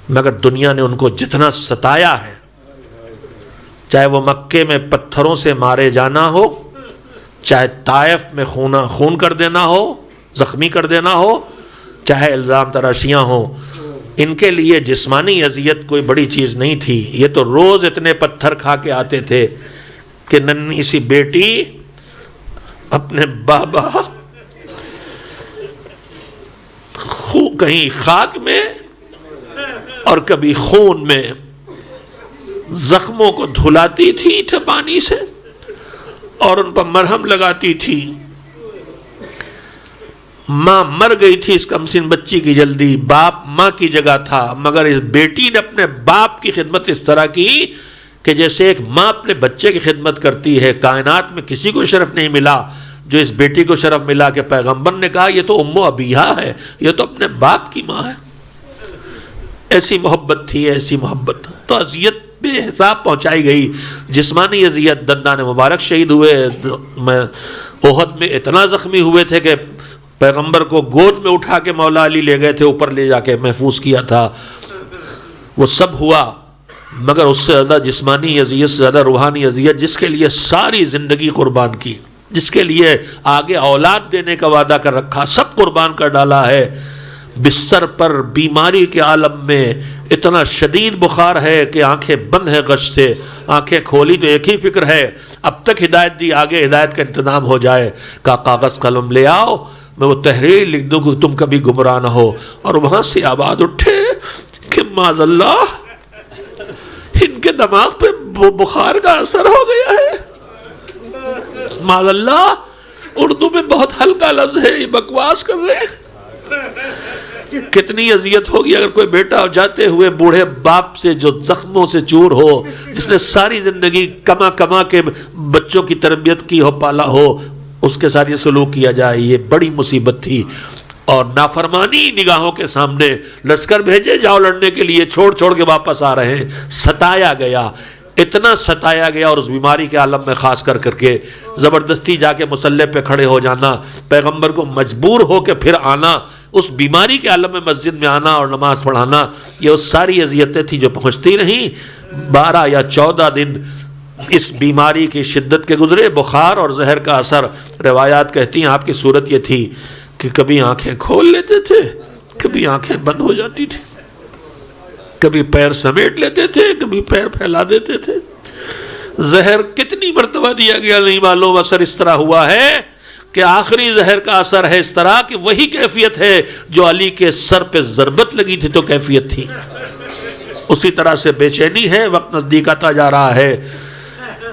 Speaker 2: مگر دنیا نے ان کو جتنا ستایا ہے، چاہے وہ مکے میں پتھروں سے مارے جانا ہو، چاہے طائف میں خون کر دینا ہو، زخمی کر دینا ہو، چاہے الزام تراشیاں ہوں، ان کے لیے جسمانی اذیت کوئی بڑی چیز نہیں تھی۔ یہ تو روز اتنے پتھر کھا کے آتے تھے کہ ننھی سی بیٹی اپنے بابا کہیں خاک میں اور کبھی خون میں زخموں کو دھلاتی تھی پانی سے اور ان پر مرہم لگاتی تھی۔ ماں مر گئی تھی اس کمسن بچی کی جلدی، باپ ماں کی جگہ تھا، مگر اس بیٹی نے اپنے باپ کی خدمت اس طرح کی کہ جیسے ایک ماں اپنے بچے کی خدمت کرتی ہے۔ کائنات میں کسی کو شرف نہیں ملا جو اس بیٹی کو شرف ملا کہ پیغمبر نے کہا یہ تو ام ابیہا ہے، یہ تو اپنے باپ کی ماں ہے۔ ایسی محبت تھی، ایسی محبت۔ تو اذیت بے حساب پہنچائی گئی، جسمانی اذیت، دندان مبارک شہید ہوئے، احد میں اتنا زخمی ہوئے تھے کہ پیغمبر کو گود میں اٹھا کے مولا علی لے گئے تھے، اوپر لے جا کے محفوظ کیا تھا۔ وہ سب ہوا، مگر اس سے زیادہ جسمانی اذیت سے زیادہ روحانی اذیت، جس کے لیے ساری زندگی قربان کی، جس کے لیے آگے اولاد دینے کا وعدہ کر رکھا، سب قربان کر ڈالا ہے۔ بستر پر بیماری کے عالم میں اتنا شدید بخار ہے کہ آنکھیں بند ہیں غش سے، آنکھیں کھولی تو ایک ہی فکر ہے اب تک ہدایت دی، آگے ہدایت کا انتظام ہو جائے۔ کا کاغذ قلم لے آؤ، میں وہ تحریر لکھ دوں کہ تم کبھی گمراہ نہ ہو۔ اور وہاں سے آواز اٹھے کہ معاذ اللہ، ان کے دماغ پہ وہ بخار کا اثر ہو گیا ہے۔ معاذ اللہ، اردو میں بہت ہلکا لفظ ہے، یہ بکواس کر رہے ہیں۔ کتنی اذیت ہوگی اگر کوئی بیٹا جاتے ہوئے بوڑھے باپ سے جو زخموں سے چور ہو، جس نے ساری زندگی کما کما کے بچوں کی تربیت کی ہو، پالا ہو، اس کے ساتھ یہ سلوک کیا جائے، یہ بڑی مصیبت تھی۔ اور نافرمانی نگاہوں کے سامنے، لشکر بھیجے جاؤ لڑنے کے لیے، چھوڑ چھوڑ کے واپس آ رہے ہیں۔ ستایا گیا، اتنا ستایا گیا، اور اس بیماری کے عالم میں خاص کر کے زبردستی جا کے مسلح پہ کھڑے ہو جانا، پیغمبر کو مجبور ہو کے پھر آنا، اس بیماری کے عالم میں مسجد میں آنا اور نماز پڑھانا، یہ اس ساری اذیتیں تھی جو پہنچتی رہیں۔ 12 یا 14 دن اس بیماری کی شدت کے گزرے، بخار اور زہر کا اثر۔ روایات کہتی ہیں آپ کی صورت یہ تھی کہ کبھی آنکھیں کھول لیتے تھے، کبھی آنکھیں بند ہو جاتی تھی، کبھی پیر سمیٹ لیتے تھے، کبھی پیر پھیلا دیتے تھے۔ زہر کتنی مرتبہ دیا گیا نہیں معلوم، اثر اس طرح ہوا ہے کہ آخری زہر کا اثر ہے اس طرح کہ وہی کیفیت ہے جو علی کے سر پہ ضربت لگی تھی تو کیفیت تھی۔ اسی طرح سے بے چینی ہے، وقت نزدیک آتا جا رہا ہے۔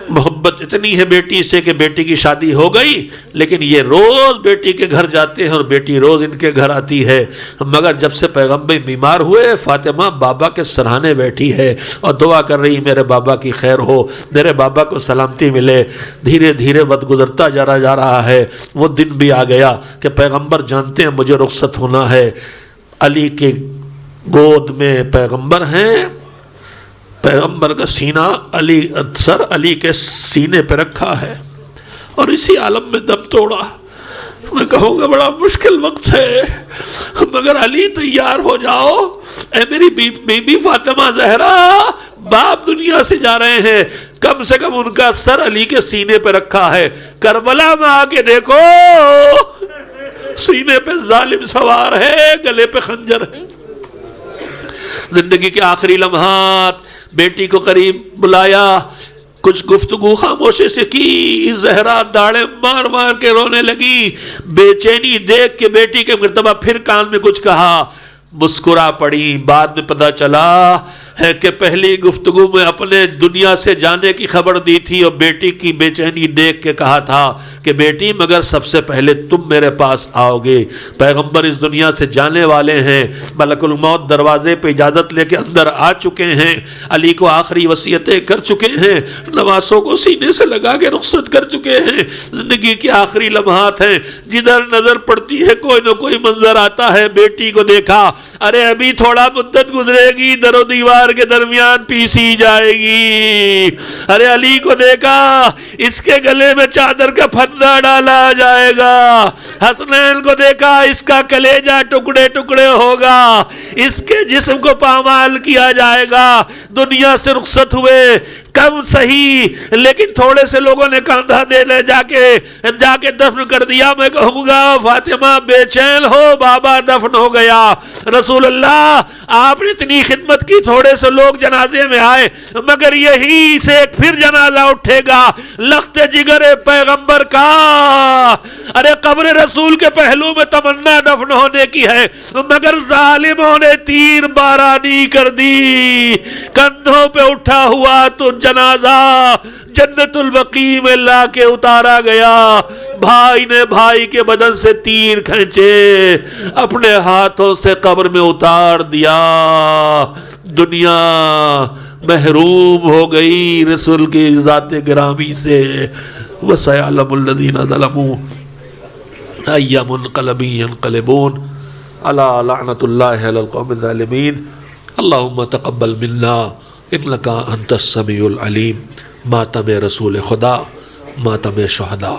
Speaker 2: محبت اتنی ہے بیٹی سے کہ بیٹی کی شادی ہو گئی، لیکن یہ روز بیٹی کے گھر جاتے ہیں اور بیٹی روز ان کے گھر آتی ہے۔ مگر جب سے پیغمبر بیمار ہوئے، فاطمہ بابا کے سرہانے بیٹھی ہے اور دعا کر رہی میرے بابا کی خیر ہو، میرے بابا کو سلامتی ملے۔ دھیرے دھیرے وقت گزرتا جا رہا ہے۔ وہ دن بھی آ گیا کہ پیغمبر جانتے ہیں مجھے رخصت ہونا ہے۔ علی کے گود میں پیغمبر ہیں، پیغمبر کا سینہ سر علی کے سینے پہ رکھا ہے اور اسی عالم میں دم توڑا. میں کہوں گا بڑا مشکل وقت ہے مگر علی تیار ہو جاؤ. اے میری بی بی فاطمہ زہرا، باپ دنیا سے جا رہے ہیں، کم سے کم ان کا سر علی کے سینے پہ رکھا ہے. کربلا میں آ کے دیکھو، سینے پہ ظالم سوار ہے، گلے پہ خنجر ہے. زندگی کے آخری لمحات بیٹی کو قریب بلایا، کچھ گفتگو خاموشی سے کی. زہرا داڑے مار مار کے رونے لگی. بے چینی دیکھ کے بیٹی کے مرتبہ پھر کان میں کچھ کہا، مسکرا پڑی. بعد میں پتا چلا ہے کہ پہلی گفتگو میں اپنے دنیا سے جانے کی خبر دی تھی اور بیٹی کی بے چینی دیکھ کے کہا تھا کہ بیٹی مگر سب سے پہلے تم میرے پاس آؤ گے. پیغمبر اس دنیا سے جانے والے ہیں، ملک الموت دروازے پہ اجازت لے کے اندر آ چکے ہیں، علی کو آخری وصیتیں کر چکے ہیں، نواسوں کو سینے سے لگا کے رخصت کر چکے ہیں. زندگی کے آخری لمحات ہیں، جدھر نظر پڑتی ہے کوئی نہ کوئی منظر آتا ہے. بیٹی کو دیکھا، ارے ابھی تھوڑا مدت گزرے گی، در و دیوار کے درمیان پیسی جائے گی. ارے علی کو دیکھا، اس کے گلے میں چادر کا پھندا ڈالا جائے گا. حسنین کو دیکھا، اس کا کلیجہ ٹکڑے ٹکڑے ہوگا، اس کے جسم کو پامال کیا جائے گا. دنیا سے رخصت ہوئے، کم صحیح لیکن تھوڑے سے لوگوں نے کندھا دے لے جا کے دفن کر دیا. میں کہوں گا فاطمہ بے چین ہو، بابا دفن ہو گیا. رسول اللہ آپ نے اتنی خدمت کی، تھوڑے سے لوگ جنازے میں آئے مگر یہی سے ایک پھر جنازہ اٹھے گا، لخت جگر پیغمبر کا. ارے قبر رسول کے پہلو میں تمنا دفن ہونے کی ہے مگر ظالموں نے تیر بارانی کر دی. کندھوں پہ اٹھا ہوا تو جنازہ جنت البقیع میں لا کے اتارا گیا. بھائی نے بھائی کے بدن سے تیر کھینچے، اپنے ہاتھوں سے قبر میں اتار دیا. دنیا محروم ہو گئی رسول کی ذات گرامی سے. وَسَيَعْلَمُ الَّذِينَ ظَلَمُوا أَيَّ مُنْقَلَبٍ يَنْقَلِبُونَ أَلَا لَعْنَةُ اللَّهِ عَلَى الْقَوْمِ الظَّالِمِينَ. اللہم تقبل منا انکا انت السمیع العلیم. ماتم رسول خدا، ماتم شہداء.